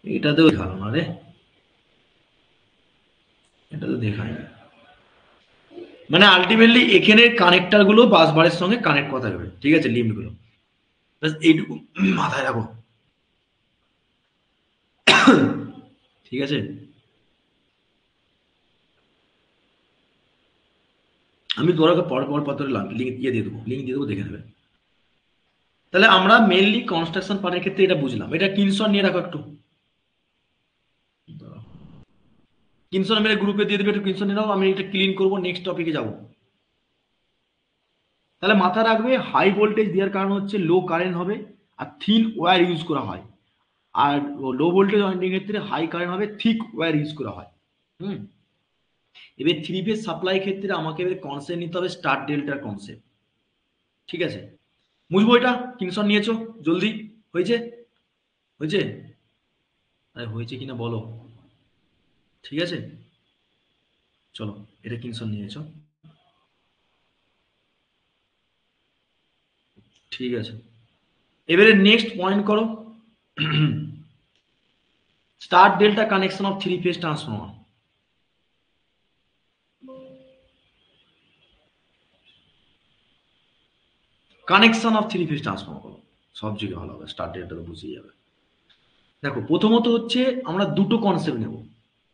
এটাতেও দেখালো না রে, এটা তো দেখায় না। মানে আলটিমেটলি এখানে কানেক্টর গুলো বাস বারের সঙ্গে কানেক্ট করা থাকবে। ঠিক আছে, লিম্ব গুলো এইটুকু মাথায় রাখো। ঠিক আছে, আমি তোমাকে পর পর পত্রে লিঙ্ক দিয়ে দেবো, লিঙ্ক দিয়ে দেবো, দেখে নেবে। তাহলে আমরা মেনলি কনস্ট্রাকশন পার্টের ক্ষেত্রে এটা বুঝলাম। এটা কিনসন নিয়ে রাখো একটু, কিনসন মেরে গ্রুপে দিয়ে দেবে, একটু কিনসন নিয়ে নাও, আমি এটা ক্লিন করবো, নেক্সট টপিকে যাবো। তাহলে মাথা রাখবে হাই ভোল্টেজ দেওয়ার কারণ হচ্ছে লো কারেন্ট হবে আর থিন ওয়্যার ইউজ করা হয়, আর লো ভোল্টেজ ওয়াইন্ডিং এর ক্ষেত্রে হাই কারেন্ট হবে, থিক ওয়্যার ইউজ করা হয়। হুম, এবার থ্রি ফেজ সাপ্লাই ক্ষেত্রে আমাকে এবার কনসেপ্ট নিতে হবে স্টার ডেল্টার কনসেপ্ট। ঠিক আছে, বুঝবো এটা। কিনসন নিয়েছো জলদি, হয়েছে? হয়েছে? আরে হয়েছে কিনা বলো। ঠিক আছে, চলো, এটা কিনসন নিয়েছো, ঠিক আছে। এবারে নেক্সট পয়েন্ট করো, star delta connection off three phase transformer. Connection off three phase transformer করো, সব জায়গায় ভালো হবে, স্টার ডেল্টা তো বুঝিয়ে যাবে। দেখো প্রথমত হচ্ছে আমরা দুটো কনসেপ্ট নেব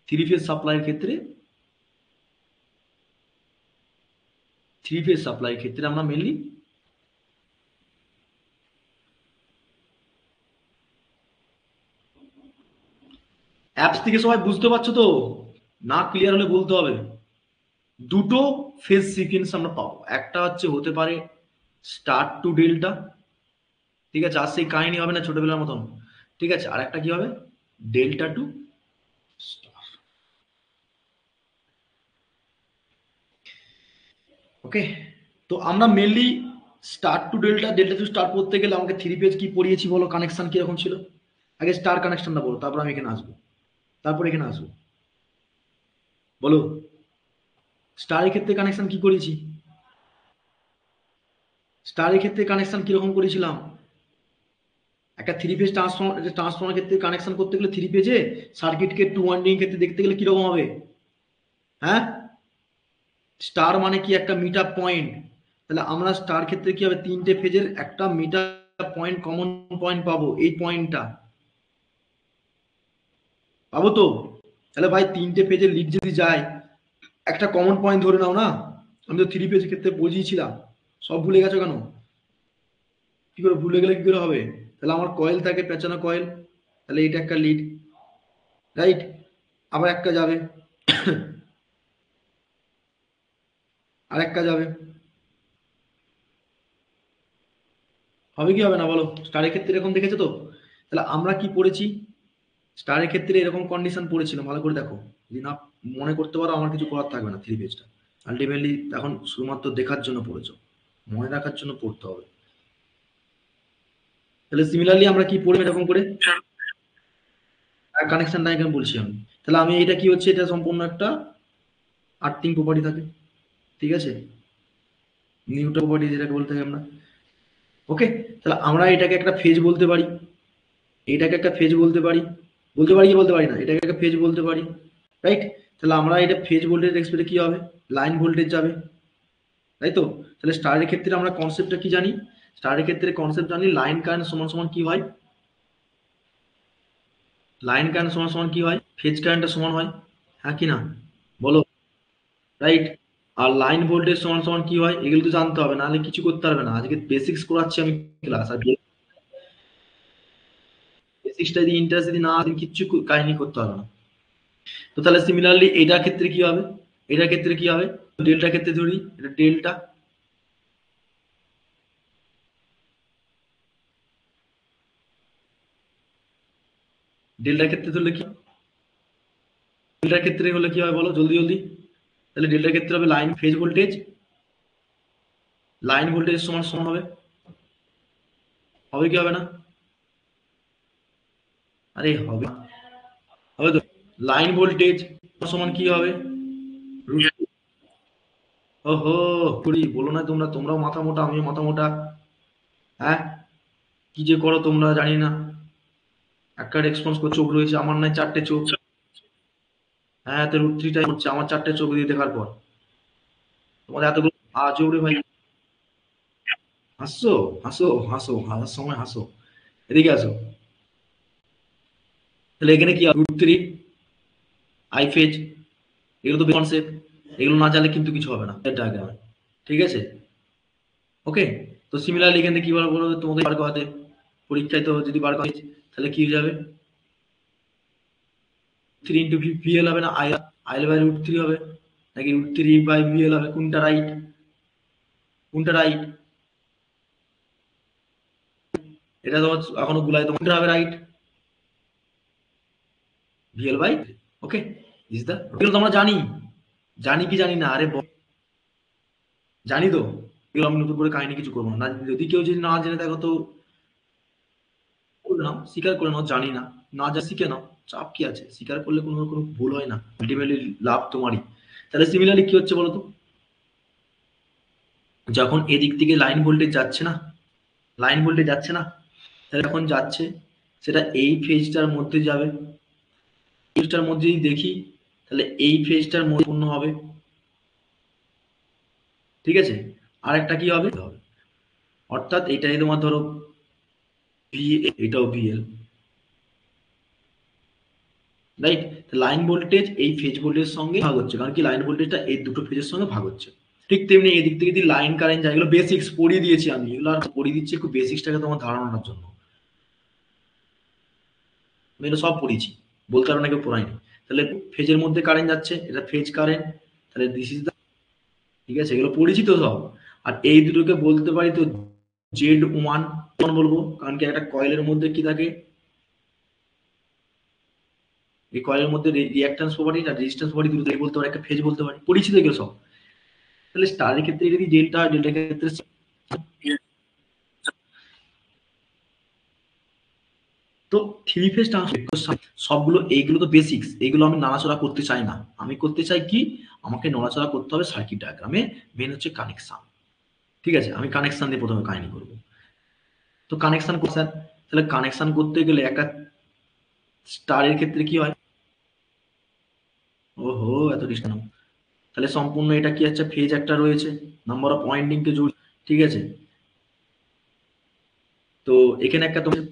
থ্রি ফেজ সাপ্লাইয়ের ক্ষেত্রে। থ্রি ফেজ সাপ্লাইয়ের ক্ষেত্রে আমরা মেনলি অ্যাপস থেকে সবাই বুঝতে পারছো তো? না ক্লিয়ার হলে বলতে হবে। দুটো ফেজ সিকোয়েন্স আমরা পাবো, একটা হচ্ছে হতে পারে স্টার্ট টু ডেল্টা। ঠিক আছে, আর সেই কাহিনী হবে না ছোটবেলার মতন। ঠিক আছে, আর একটা কি হবে ডেল্টা টু স্টার। ওকে, তো আমরা mainly star to delta, delta to star পড়তে গেলে আমাকে থ্রি পেজ কি পড়িয়েছি বলো, কানেকশন কিরকম ছিল? আগে স্টার কানেকশনটা বলো, তারপর আমি এখানে আসবো, তারপর এখানে আসবো। বলো, স্টারের ক্ষেত্রে কানেকশন কি করেছি? স্টারের ক্ষেত্রে কানেকশন কিরকম করেছিলাম? একটা থ্রি পেজ ট্রান্সফর্মার ক্ষেত্রে কানেকশন করতে গেলে থ্রি পেজে সার্কিটকে টু ওয়াইন্ডিং ক্ষেত্রে দেখতে গেলে কিরকম হবে? হ্যাঁ, স্টার মানে কি একটা মিট আপ পয়েন্ট। তাহলে আমরা স্টার ক্ষেত্রে কি হবে, তিনটে ফেজের একটা meet up point, common point পাবো, এই পয়েন্টটা পাবো তো। তাহলে ভাই তিনটে পেজের লিড যদি যায়, একটা কমন পয়েন্ট ধরে নাও না। আমি তো থ্রি পেজ ক্ষেত্রে বুঝিয়েছিলাম, সব ভুলে গেছো কেন? কি করে ভুলে গেলে কি করে হবে? তাহলে আমার কয়েল থাকে পেঁচানো কয়েল, তাহলে এটা একটা লিড, রাইট? আবার একটা যাবে, আর একটা যাবে, হবে কি হবে না বলো? স্টারের ক্ষেত্রে এরকম দেখেছো তো? তাহলে আমরা কি পড়েছি, স্টারের ক্ষেত্রে এরকম কন্ডিশন পড়েছিল, ভালো করে দেখো। যদি না মনে করতে পারো আমার কিছু করার থাকবে না, থ্রি পেজটা আলটিমেটলি এখন শুধুমাত্র দেখার জন্য পড়েছো, মনে রাখার জন্য পড়তে হবে। তাহলে সিমিলারলি আমরা কি পড়বো এরকম করে, কানেকশন ডায়াগ্রাম বলছি আমি। তাহলে আমি এটা কি হচ্ছে, এটা সম্পূর্ণ একটা আর্থিং প্রপার্টি থাকে। ঠিক আছে, নিউটন প্রপার্টি যেটাকে বলতে হয় আমরা। ওকে, তাহলে আমরা এটাকে একটা ফেজ বলতে পারি, এটাকে একটা ফেজ বলতে পারি, বলতে পারি কি বলতে পারি না, এটাকে একটা ফেজ বলতে পারি, রাইট? তাহলে আমরা এটা ফেজ ভোল্টেজ এক্সপেক্টে কি হবে, লাইন ভোল্টেজ যাবে, তাই তো? তাহলে স্টারের ক্ষেত্রে আমরা কনসেপ্টটা কি জানি, স্টারের ক্ষেত্রে কনসেপ্ট জানি লাইন কারেন্ট সমান সমান কি হয়, লাইন কারেন্ট সমান সমান কি হয়, ফেজ কারেন্টের সমান হয়। হ্যাঁ কি না বলো, রাইট? আর লাইন ভোল্টেজ সমান সমান কি হয়, এগুলো তো জানতে হবে, নাহলে কিছু করতে পারবে না। আজকে বেসিক্স করাচ্ছি আমি ক্লাস, আর বেসিক্সটা যদি ইন্টারেস্ট যদি না আসে কিচ্ছু কাহিনী করতে পারবে না। তো তাহলে সিমিলারলি এটার ক্ষেত্রে কি হবে, এটার ক্ষেত্রে কি হবে, ডেল্টা ক্ষেত্রে ধরি, এটা ডেল্টা, ডেল্টার ক্ষেত্রে ধরলে কি, ডেল্টার ক্ষেত্রে হলে কি হবে বলো জলদি জলদি। তাহলে ডেল্টার ক্ষেত্রে হবে line phase voltage, line voltage সমান সমান হবে, হবে কি হবে না? আরে হবে, হবে তো। লাইন ভোল্টেজ সমান কি হবে? ওহো, করি বলো না তোমরা, তোমরাও মাথা মোটা আমিও মাথা মোটা। হ্যাঁ, কি যে করো তোমরা জানি না। একটা রেসপন্স করে চোখ রয়েছে, আমার নাই 4টে চোখ। হ্যাঁ, তো √3টাই হচ্ছে আমার 4টে চোখ দিয়ে দেখার পর। তোমাদের এতগুলো আজব রে ভাই। হাসছো, হাসো, হাসো, হাসার সময় হাসো। এদিকে আসো। তাহলে এখানে কি √3 আই ফেজ, এগুলো তো কনসেপ্ট, এগুলো না জানলে কিন্তু কিছু হবে না ডায়াগ্রামে। ঠিক আছে, ওকে। তো সিমিলারলি এখান থেকে কি বলবো তোমাদের বার করাতে, পরীক্ষায় তো যদি বার করা তাহলে কি হয়ে যাবে? 3 × VL হবে না আই, আই বাই √3 হবে নাকি √3/VL হবে? কোনটা রাইট, কোনটা রাইট? এটা তোমার এখনো গুলাই, কোনটা হবে right? VL/, okay, is the, এগুলো তো আমরা জানি, জানি কি জানি না? আরে জানি তো, এগুলো আমি নতুন করে কাহিনী কিছু করবো না। যদি কেউ যদি না জেনে দেখো তো করে নাও, স্বীকার করে নাও জানি না, না যা শিখে নাও, চাপ কি আছে? স্বীকার করলে কোনো কোনো ভুল হয় না, আলটিমেটলি লাভ তোমারই। তাহলে সিমিলারলি কি হচ্ছে বলতো, যখন এদিক থেকে লাইন ভোল্টেজ যাচ্ছে না, লাইন ভোল্টেজ যাচ্ছে না, তাহলে যখন যাচ্ছে সেটা এই ফেজটার মধ্যে যাবে, ফেজটার মধ্যে যদি দেখি তাহলে এই ফেজটার মধ্যে পূর্ণ হবে। ঠিক আছে, আর একটা কি হবে, অর্থাৎ এটাই তোমার ধরো ভি, এটাও VL, রাইট? লাইন ভোল্টেজ এই ফেজ ভোল্টেজের সঙ্গে ভাগ হচ্ছে, কারণ কি লাইন ভোল্টেজটা এই দুটো ফেজের সঙ্গে ভাগ হচ্ছে। ঠিক তেমনি এদিক থেকে যদি লাইন কারেন্ট যায়, এগুলো বেসিক্স পড়িয়ে দিয়েছি আমি, এগুলো আর পড়িয়ে দিচ্ছি একটু বেসিক্সটাকে তোমার ধারণার জন্য, আমি এগুলো সব পড়িয়েছি, বলতে পারো না কেউ পড়ায়নি। তাহলে ফেজের মধ্যে কারেন্ট যাচ্ছে, এটা ফেজ কারেন্ট, তাহলে দিস ইজ দা, ঠিক আছে, এগুলো পড়েছি তো সব। আর এই দুটোকে বলতে পারি তো Z1 বলবো, কারণ কি একটা কয়েলের মধ্যে কি থাকে, এই কয়েলের মধ্যে রিঅ্যাকট্যান্স প্রপার্টি আর রেজিস্ট্যান্স প্রপার্টি দুটো বলতে পারি, একটা ফেজ বলতে পারি, পড়েছি তো এগুলো সব। তাহলে স্টারের ক্ষেত্রে যদি ডেল্টা হয়, ডেল্টার ক্ষেত্রে তো থ্রি ফেজ ট্রান্সফরমেশন সবগুলো, এইগুলো তো বেসিক্স, এইগুলো আমি নাড়াচড়া করতে চাই না। আমি করতে চাই কি, আমাকে নড়াচড়া করতে হবে সার্কিট ডায়াগ্রামে, মেন হচ্ছে কানেকশন। ঠিক আছে, আমি কানেকশন দিয়ে প্রথমে কাহিনী করবো। তো কানেকশন স্যার, তাহলে কানেকশন করতে গেলে একটা স্টারের ক্ষেত্রে কি হয়, ওহো এত ডিস্টার্ব, তাহলে সম্পূর্ণ এটা কি হচ্ছে, ফেজ একটা রয়েছে, নাম্বার অফ ওয়াইন্ডিং কে জুড়ে। ঠিক আছে, তো এখানে একটা তোমার,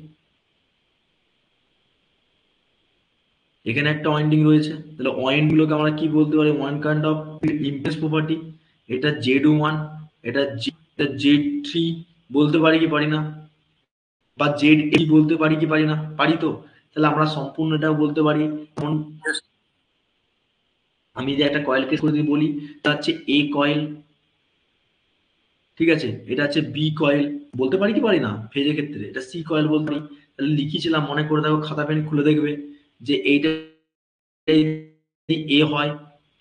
এখানে একটা ওয়াইন্ডিং রয়েছে, তাহলে ওয়াইন্ড গুলোকে আমরা কি বলতে পারি, ওয়ান কাইন্ড অফ ইম্পেডেন্স প্রপার্টি। এটা Z1, এটা Z3 বলতে পারি কি পারি না, বা ZA বলতে পারি কি পারি না, পারি তো। তাহলে আমরা সম্পূর্ণ এটাও বলতে পারি। আমি যে একটা কয়েলকে করে দিয়ে বলি, এটা হচ্ছে A কয়েল, ঠিক আছে, এটা হচ্ছে B কয়েল, বলতে পারি কি পারি না? ফেজের ক্ষেত্রে এটা C কয়েল বলতে পারি। তাহলে লিখেছিলাম, মনে করে দেখো, খাতা পেন খুলে দেখবে যে এইটা যদি A হয়,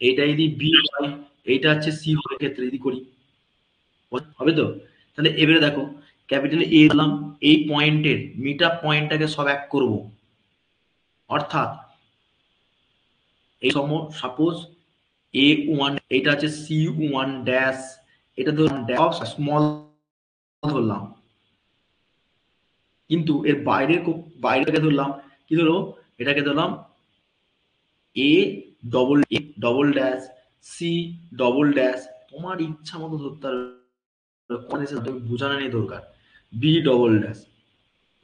এইটা যদি B হয়, এইটা হচ্ছে C হয়, ক্ষেত্রে যদি করি হবে তো। তাহলে এবারে দেখো, ক্যাপিটাল A দিলাম, এই পয়েন্টের মিট আপ পয়েন্টটাকে সব এক করব, অর্থাৎ এই সাপোজ A1, এটা হচ্ছে C1 ড্যাশ, এটা ধরুন স্মল ধরলাম, কিন্তু এর বাইরের বাইরেটাকে ধরলাম কি, ধরো এটাকে ধরলাম A double dash, C double dash, তোমার ইচ্ছা মতো ধরতে পারবে, বোঝানো নেই দরকার, B ডবল ড্যাশ।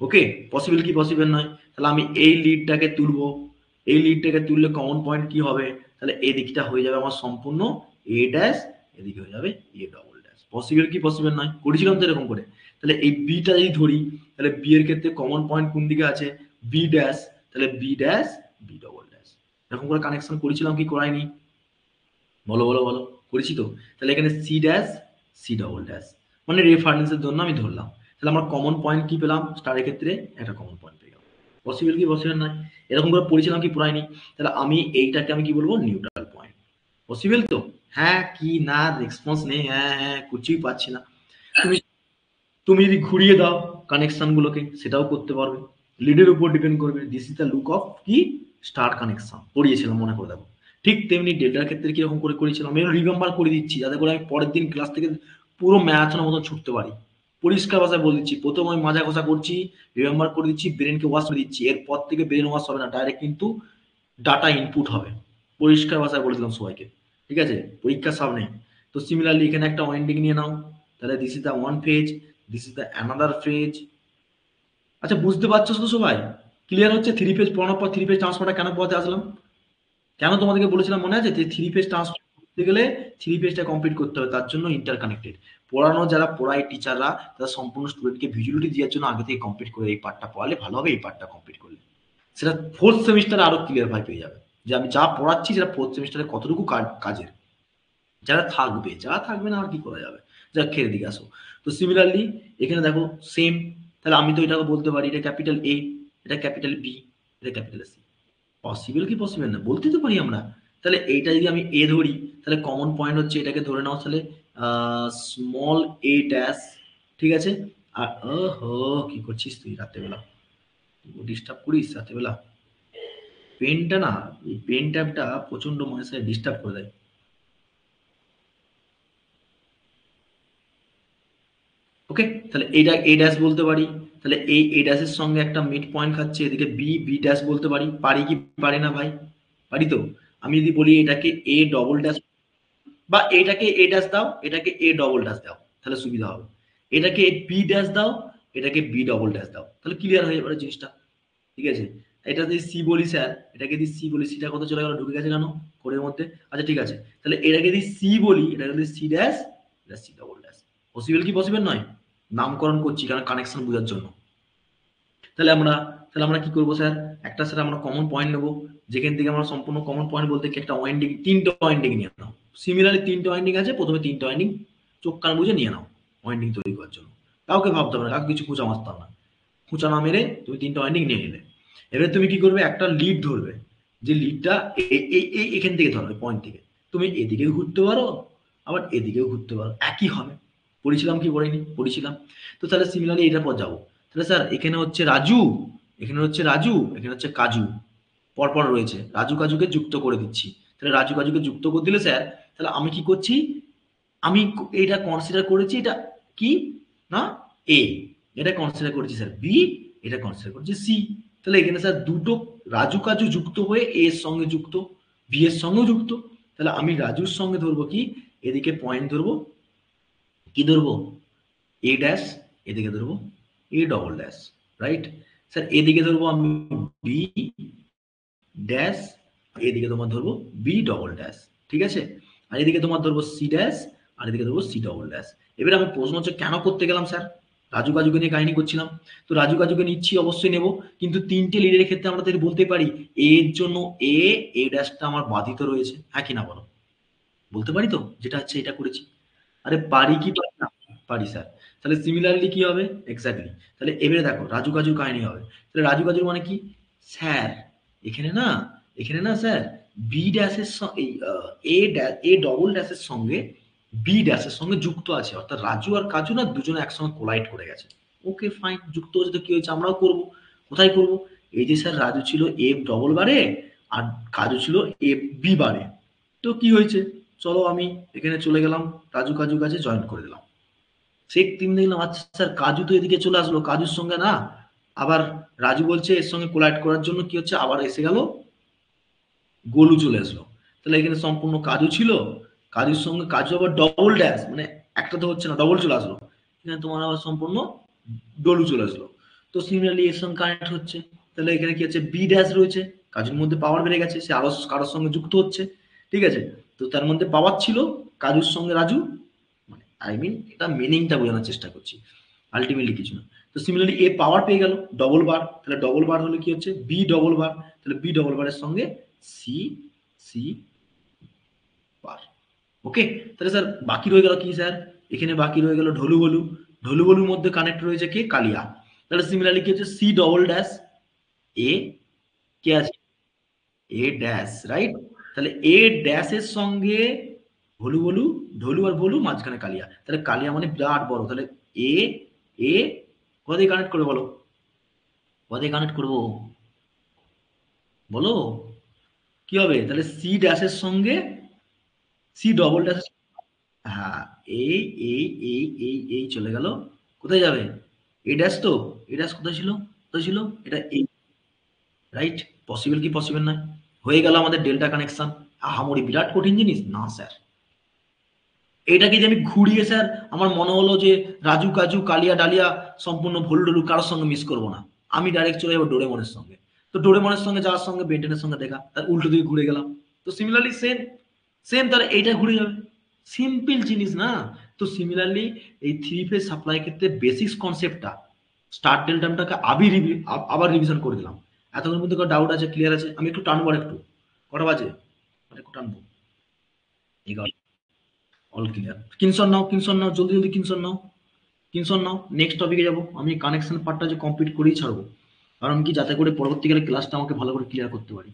ওকে, পসিবল কি পসিবল নয়? তাহলে আমি এই লিডটাকে তুলবো, এই লিডটাকে তুললে কমন পয়েন্ট কি হবে, তাহলে এই দিকটা হয়ে যাবে আমার সম্পূর্ণ A ড্যাশ, এদিকে হয়ে যাবে A ডবল ড্যাশ। পসিবল কি পসিবল নয়? করেছিলাম তো এরকম করে। তাহলে এই বিটা যদি ধরি, তাহলে বি এর ক্ষেত্রে কমন পয়েন্ট কোন দিকে আছে, বি ড্যাশ, তাহলে B dash B double dash. এরকম করে কানেকশন করেছিলাম কি করাইনি? বলো বলো বলো, করেছি তো। তাহলে এখানে C dash, C double dash, মানে রেফারেন্সের জন্য আমি ধরলাম। তাহলে আমার কমন পয়েন্ট কি পেলাম, স্টারের ক্ষেত্রে একটা কমন পয়েন্ট পেয়ে গেলাম। পসিবল কি পসিবল নয়, এরকম করে পড়েছিলাম কি পড়াইনি? তাহলে আমি এইটাকে আমি কি বলবো, নিউট্রাল পয়েন্ট। পসিবল তো? হ্যাঁ কি না, রেসপন্স নেই, হ্যাঁ হ্যাঁ কিছুই পাচ্ছি না। তুমি তুমি যদি ঘুরিয়ে দাও কানেকশন গুলোকে, সেটাও করতে পারবে। লিডের উপর ডিপেন্ড করবে। This is the look of কি, স্টার কানেকশন পড়িয়েছিলাম, মনে করে দেখো। ঠিক তেমনি ডেল্টার ক্ষেত্রে কিরকম করে করেছিলাম, আমি রিমেম্বার করে দিচ্ছি যাতে করে আমি পরের দিন ক্লাস থেকে পুরো ম্যাচের মতন ছুটতে পারি। পরিষ্কার ভাষায় বলে দিচ্ছি, প্রথম আমি মাজা ঘষা করছি, রিমেম্বার করে দিচ্ছি, ব্রেনকে ওয়াশ করে দিচ্ছি, এরপর থেকে ব্রেন ওয়াশ হবে না, ডাইরেক্ট কিন্তু ডাটা ইনপুট হবে। পরিষ্কার ভাষায় বলে দিলাম সবাইকে, ঠিক আছে, পরীক্ষার সামনে। তো সিমিলারলি এখানে একটা ওয়াইন্ডিং নিয়ে নাও, তাহলে this is the one phase, this is the another phase. আচ্ছা বুঝতে পারছো তো সবাই? ক্লিয়ার হচ্ছে? থ্রি ফেজ পড়ানোর পর থ্রি ফেজ ট্রান্সফারটা কেন পড়াতে আসলাম? কেন তোমাদেরকে বলেছিলাম মনে আছে যে থ্রি ফেজ ট্রান্সফার করতে গেলে থ্রি ফেজটা কমপ্লিট করতে হবে, তার জন্য ইন্টার কানেক্টেড। পড়ানো যারা পড়ায় টিচাররা, তারা সম্পূর্ণ স্টুডেন্টকে ভিজুয়ালিটি দেওয়ার জন্য আগে থেকে কমপ্লিট করে এই পার্টটা পড়ালে ভালো হবে, এই পার্টটা কমপ্লিট করলে সেটা ফোর্থ সেমিস্টারে আরো ক্লিয়ার ভাই পেয়ে যাবে যে আমি যা পড়াচ্ছি সেটা ফোর্থ সেমিস্টারে কতটুকু কাজের। যারা থাকবে, যারা থাকবে না আর কি করা যাবে, যা খেয়ে দিকে আসো। তো সিমিলারলি এখানে দেখো সেম, তাহলে আমি তো এটাকে বলতে পারি এটা ক্যাপিটাল এ, এটা ক্যাপিটাল বি, এটা ক্যাপিটাল সি। পসিবল কি পসিবল না, বলতে তো পারি আমরা। তাহলে এইটা যদি আমি এ ধরি, তাহলে কমন পয়েন্ট হচ্ছে এটাকে ধরে নাও তাহলে স্মল এ ড্যাশ, ঠিক আছে। আর ওহো কি করছিস তুই রাত্রেবেলা, ডিস্টার্ব করিস রাত্রেবেলা? পেনটা না, এই পেন ট্যাবটা প্রচন্ড মানুষের ডিস্টার্ব করে দেয়। ওকে, তাহলে এইটা এ ড্যাশ বলতে পারি। তাহলে এই এ ড্যাশের সঙ্গে একটা মিড পয়েন্ট খাচ্ছে, এদিকে বি, বি ড্যাশ বলতে পারি। পারি কি পারি না ভাই? পারি তো। আমি যদি বলি এটাকে এ ডবল ড্যাশ, বা এটাকে এ ড্যাশ দাও, এটাকে এ ডবল ড্যাশ দাও, তাহলে সুবিধা হবে। এটাকে বি ড্যাশ দাও, এটাকে বি ডবল ড্যাশ দাও, তাহলে ক্লিয়ার হয়ে যাবে জিনিসটা, ঠিক আছে। এটা যদি সি বলি স্যার, এটাকে যদি সি বলি, সিটা কত চলে গেল, ঢুকে গেছে কেন কোডের মধ্যে? আচ্ছা ঠিক আছে, তাহলে এটাকে যদি সি বলি, এটাকে যদি সি ড্যাশ, এটা সি ডবল ড্যাশ। পসিবল কি পসিবল নয়? নামকরণ করছি কারণ কানেকশন বোঝার জন্য। তাহলে আমরা তাহলে আমরা কি করবো স্যার, একটা স্যার আমরা কমন পয়েন্ট নেবো, যেখান থেকে আমরা সম্পূর্ণ কমন পয়েন্ট বলতে কি একটা ওয়াইন্ডিং, তিনটে ওয়াইন্ডিং নিয়ে নাও। সিমিলারলি তিনটে ওয়াইন্ডিং আছে, প্রথমে তিনটে ওয়াইন্ডিং চোখ কান বুঝে নিয়ে নাও ওয়াইন্ডিং তৈরি করার জন্য। কাউকে ভাবতে হবে না, কাউকে কিছু খোঁচা মারতে হবে না, খোঁচা না মেরে তুমি তিনটে ওয়াইন্ডিং নিয়ে নিলে। এবারে তুমি কি করবে, একটা লিড ধরবে, যে লিডটা এখান থেকে ধরবে পয়েন্ট থেকে, তুমি এদিকেও ঘুরতে পারো, আবার এদিকেও ঘুরতে পারো, একই হবে। পড়েছিলাম কি পড়িনি? পড়েছিলাম। তো তাহলে সিমিলারলি এটার পর যাবো। তাহলে স্যার এখানে হচ্ছে রাজু, এখানে হচ্ছে রাজু, এখানে হচ্ছে কাজু, পরপর রয়েছে, রাজু কাজুকে যুক্ত করে দিচ্ছি। তাহলে রাজু কাজুকে যুক্ত করে দিলে স্যার, তাহলে আমি কি করছি, আমি এটা কনসিডার করেছি, এটা কি না এ, এটা কনসিডার করেছি স্যার বি, এটা কনসিডার করেছি সি। তাহলে এখানে স্যার দুটো রাজু কাজু যুক্ত হয়ে এ এর সঙ্গে যুক্ত, বি এর সঙ্গেও যুক্ত। তাহলে আমি রাজুর সঙ্গে ধরবো কি, এদিকে পয়েন্ট ধরবো, কি ধরবো, এ ড্যাশ, এদিকে ধরবো এ ডবল ড্যাশ, রাইট। স্যার এদিকে ধরবো আমি বি ড্যাশ, এদিকে তোমার ধরবো বি ডবল ড্যাশ, ঠিক আছে। আর এদিকে তোমার ধরবো সি ড্যাশ, আর এদিকে ধরবো সি ডবল ড্যাশ। এবারে আমি প্রশ্ন হচ্ছে কেন করতে গেলাম স্যার, রাজু কাজুকে নিয়ে কাহিনী করছিলাম, তো রাজু কাজুকে নিচ্ছি অবশ্যই নেব, কিন্তু তিনটে লিডের ক্ষেত্রে আমরা তাদের বলতে পারি এর জন্য এ, এ ড্যাশটা আমার বাধিত রয়েছে, হ্যাঁ কি না বলো? বলতে পারি তো, যেটা হচ্ছে এটা করেছি। আরে পারি কি পারি না? পারি স্যার। তাহলে সিমিলারলি কি হবে, এক্স্যাক্টলি। তাহলে এবারে দেখো রাজু কাজুর কাহিনী হবে। তাহলে রাজু কাজুর মানে কি স্যার, এখানে না, এখানে না স্যার, বি ড্যাশের এ ড্যাশ, এ ডবল ড্যাশের সঙ্গে বি ড্যাশের সঙ্গে যুক্ত আছে, অর্থাৎ রাজু আর কাজু না দুজনে একসঙ্গে কোলাইড করে গেছে। ওকে ফাইন, যুক্ত হচ্ছে তো কি হয়েছে, আমরাও করব। কোথায় করব? এই যে স্যার রাজু ছিল এ ডবল বারে, আর কাজু ছিল এ বি বারে, তো কি হয়েছে, চলো আমি এখানে চলে গেলাম, রাজু কাজু কাছে জয়েন করে দিলাম। সে তিন দেখলাম আচ্ছা স্যার কাজু তো এদিকে চলে আসলো, কাজুর সঙ্গে না, আবার রাজু বলছে এর সঙ্গে কোলাইড করার জন্য কি হচ্ছে, আবার এসে গেল গোলু চলে আসলো। তাহলে এখানে সম্পূর্ণ কাজু ছিল, কাজুর সঙ্গে কাজু আবার ডবল ড্যাশ, মানে একটা তো হচ্ছে না, ডবল চলে আসলো। এখানে তোমার আবার সম্পূর্ণ ডলু চলে আসলো। তো সিমিলারলি এর সঙ্গে কানেক্ট হচ্ছে। তাহলে এখানে কি হচ্ছে, বি ড্যাশ রয়েছে, কাজুর মধ্যে পাওয়ার বেড়ে গেছে, সে আরো কারোর সঙ্গে যুক্ত হচ্ছে, ঠিক আছে। তো তার মধ্যে পাওয়ার ছিল কাজুর সঙ্গে রাজু, মানে আই মিন এটা মিনিংটা বোঝানোর চেষ্টা করছি, আলটিমেটলি কিছু না। তো সিমিলারলি এ পাওয়ার পেয়ে গেল ডবল বার, তাহলে ডবল বার হলে কি হচ্ছে বি ডবল বার, তাহলে বি ডবল বারের সঙ্গে সি, সি বার। ওকে, তাহলে স্যার বাকি রয়ে গেল কি স্যার, এখানে বাকি রয়ে গেল ঢোলু বলু, ঢোলু বলুর মধ্যে কানেক্ট রয়েছে কে, কালিয়া। তাহলে সিমিলারলি কি হচ্ছে সি ডবল ড্যাশ, এ কে আছে, এ ড্যাশ, রাইট? তাহলে এ ড্যাশের সঙ্গে ভলু বলু, ঢলু আর ভলু, মাঝখানে কালিয়া, তাহলে কালিয়া মানে বিরাট বড়। তাহলে এ, এ কোথা দিয়ে কানেক্ট করবে বলো, কোথা দিয়ে কানেক্ট করবো বলো, কি হবে? তাহলে সি ড্যাশের সঙ্গে সি ডবল ড্যাশের, হ্যাঁ, এই এই এই এই এই চলে গেল, কোথায় যাবে? এ ড্যাশ তো, এ ড্যাশ কোথায় ছিল, কোথায় ছিল? এটা এই, রাইট? পসিবল কি পসিবল নয়? হয়ে গেল আমাদের ডেল্টা কানেকশন। আহামরি বিরাট কঠিন জিনিস না স্যার। এটাকে যে আমি ঘুরিয়ে স্যার, আমার মনে হলো যে রাজু কাজু কালিয়া ডালিয়া সম্পূর্ণ ভুল ডুলু কারোর সঙ্গে মিস করবো না, আমি ডাইরেক্ট চলে যাবো ডোরেমনের সঙ্গে। তো ডোরেমনের সঙ্গে যাওয়ার সঙ্গে বেন্টেনের সঙ্গে দেখা, তার উল্টো দিকে ঘুরে গেলাম। তো সিমিলারলি সেম, সেম তার এইটা ঘুরে যাবে। সিম্পল জিনিস না? তো সিমিলারলি এই থ্রি ফেজ সাপ্লাই ক্ষেত্রে বেসিক্স কনসেপ্টটা, স্টার ডেল্টামটাকে আবার রিভিশন করে দিলাম। এতক্ষণ মধ্যে কোনো ডাউট আছে, ক্লিয়ার আছে? আমি একটু টানবো আর একটু, কটা বাজে? আর একটু টানবো, 11, অল ক্লিয়ার। কিনসন নাও, কিনসন নাও, জলদি জলদি কিনসন নাও, কিনসন নাও। নেক্সট টপিকে যাবো। আমি কানেকশন পার্টটা যে কমপ্লিট করেই ছাড়বো, কারণ কি, যাতে করে পরবর্তীকালে ক্লাসটা আমাকে ভালো করে ক্লিয়ার করতে পারি।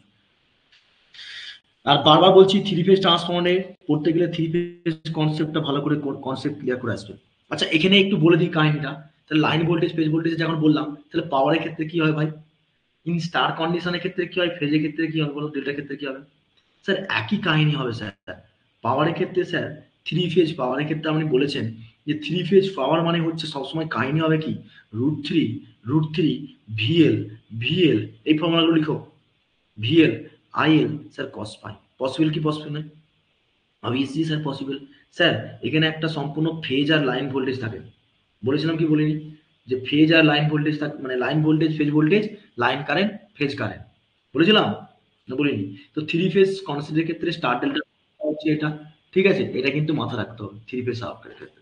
আর বারবার বলছি, থ্রি ফেজ ট্রান্সফর্মারে পড়তে গেলে থ্রি ফেজ কনসেপ্টটা ভালো করে কনসেপ্ট ক্লিয়ার করে আসবে। আচ্ছা, এখানে একটু বলে দিই কাহিনীটা। তাহলে লাইন ভোল্টেজ ফেজ ভোল্টেজ যখন বললাম, তাহলে পাওয়ারের ক্ষেত্রে কি হয় ভাই? ইন স্টার কন্ডিশনের ক্ষেত্রে কি হয়, ফেজের ক্ষেত্রে কি হবে বলো, ডেল্টার ক্ষেত্রে কি হবে? স্যার একই কাহিনী হবে স্যার। পাওয়ারের ক্ষেত্রে স্যার, থ্রি ফেজ পাওয়ারের ক্ষেত্রে আপনি বলেছেন যে থ্রি ফেজ পাওয়ার মানে হচ্ছে সবসময় কাহিনী হবে কি, √3, √3 ভিএল, ভিএল, এই ফর্মুলাগুলো লিখো, ভিএল আইএল স্যার কস পাই। পসিবল কি পসিবল নয়? Obviously sir possible. স্যার এখানে একটা সম্পূর্ণ ফেজ আর লাইন ভোল্টেজ থাকে, বলেছিলাম কি বলিনি? যে ফেজ আর লাইন ভোল্টেজ থাকে, মানে line voltage phase voltage, line current phase current, বলেছিলাম না বলিনি? তো থ্রি ফেজ কনসেপ্টের ক্ষেত্রে স্টার ডেল্টা হচ্ছে এটা, ঠিক আছে? এটা কিন্তু মাথায় রাখতে হবে থ্রি ফেজ সার্কিটের ক্ষেত্রে।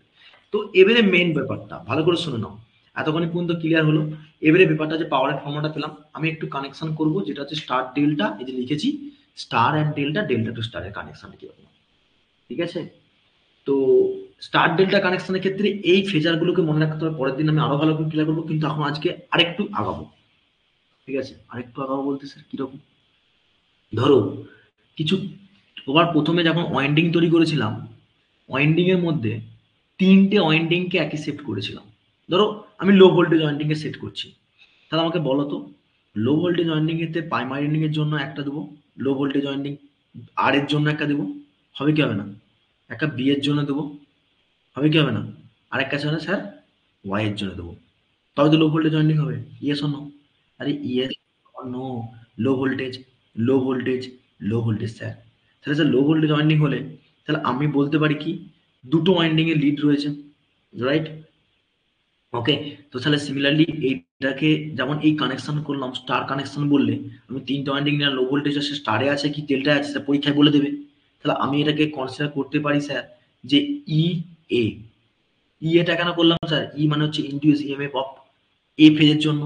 তো এবারে মেন ব্যাপারটা ভালো করে শুনে নাও, এতক্ষণ পর্যন্ত ক্লিয়ার হলো। এবারে ব্যাপারটা যে পাওয়ারের ফর্মুলাটা পেলাম, আমি একটু কানেকশন করব, যেটা হচ্ছে স্টার ডেল্টা, এই যে লিখেছি star and delta, delta to স্টারের কানেকশন কি হবে, ঠিক আছে? তো স্টার ডেল্টা কানেকশনের ক্ষেত্রে এই ফেজারগুলোকে মনে রাখতে হবে, পরের দিন আমি আরো ভালো করে ক্লিয়ার করবো, কিন্তু এখন আজকে আরেকটু আগাবো, ঠিক আছে? আরেকটু আগাবো বলতে স্যার কিরকম? ধরো কিছু, তোমার প্রথমে যখন ওয়াইন্ডিং তৈরি করেছিলাম, ওয়াইন্ডিং এর মধ্যে তিনটে ওয়াইন্ডিং কে একই সেট করেছিলাম। ধরো আমি লো ভোল্টেজ ওয়াইন্ডিং এ সেট করছি, তাহলে আমাকে বলো তো, লো ভোল্টেজ ওয়াইন্ডিং এর প্রাইমারি ওয়াইন্ডিং এর জন্য একটা দেবো, লো ভোল্টেজ ওয়াইন্ডিং আর এর জন্য একটা দেবো, হবে কি হবে না? একটা বি এর জন্য দেবো, হবে কি হবে না? আরেক কাছে হলে স্যার ওয়াই এর জন্য দেবো, তবে তো লো ভোল্টেজ ওয়াইন্ডিং হবে। Yes or no? আরে yes or no? Low voltage, low voltage, low voltage sir. তাহলে স্যার লো ভোল্টেজ ওয়াইন্ডিং হলে তাহলে আমি বলতে পারি কি, দুটো ওয়াইন্ডিং এর লিড রয়েছে, রাইট? ওকে। তো তাহলে সিমিলারলি এইটাকে যেমন এই কানেকশন করলাম, স্টার কানেকশন বললে আমি তিনটে ওয়াইন্ডিং নিয়ে লো ভোল্টেজ আছে, স্টারে আছে কি ডেল্টায় আছে, স্যার পরীক্ষায় বলে দেবে। তাহলে আমি এটাকে কনসিডার করতে পারি স্যার যে ই এ, ই এটা কেন করলাম স্যার? ই মানে হচ্ছে ইন্ডিউস ইএমএফ অফ এ ফেজের জন্য,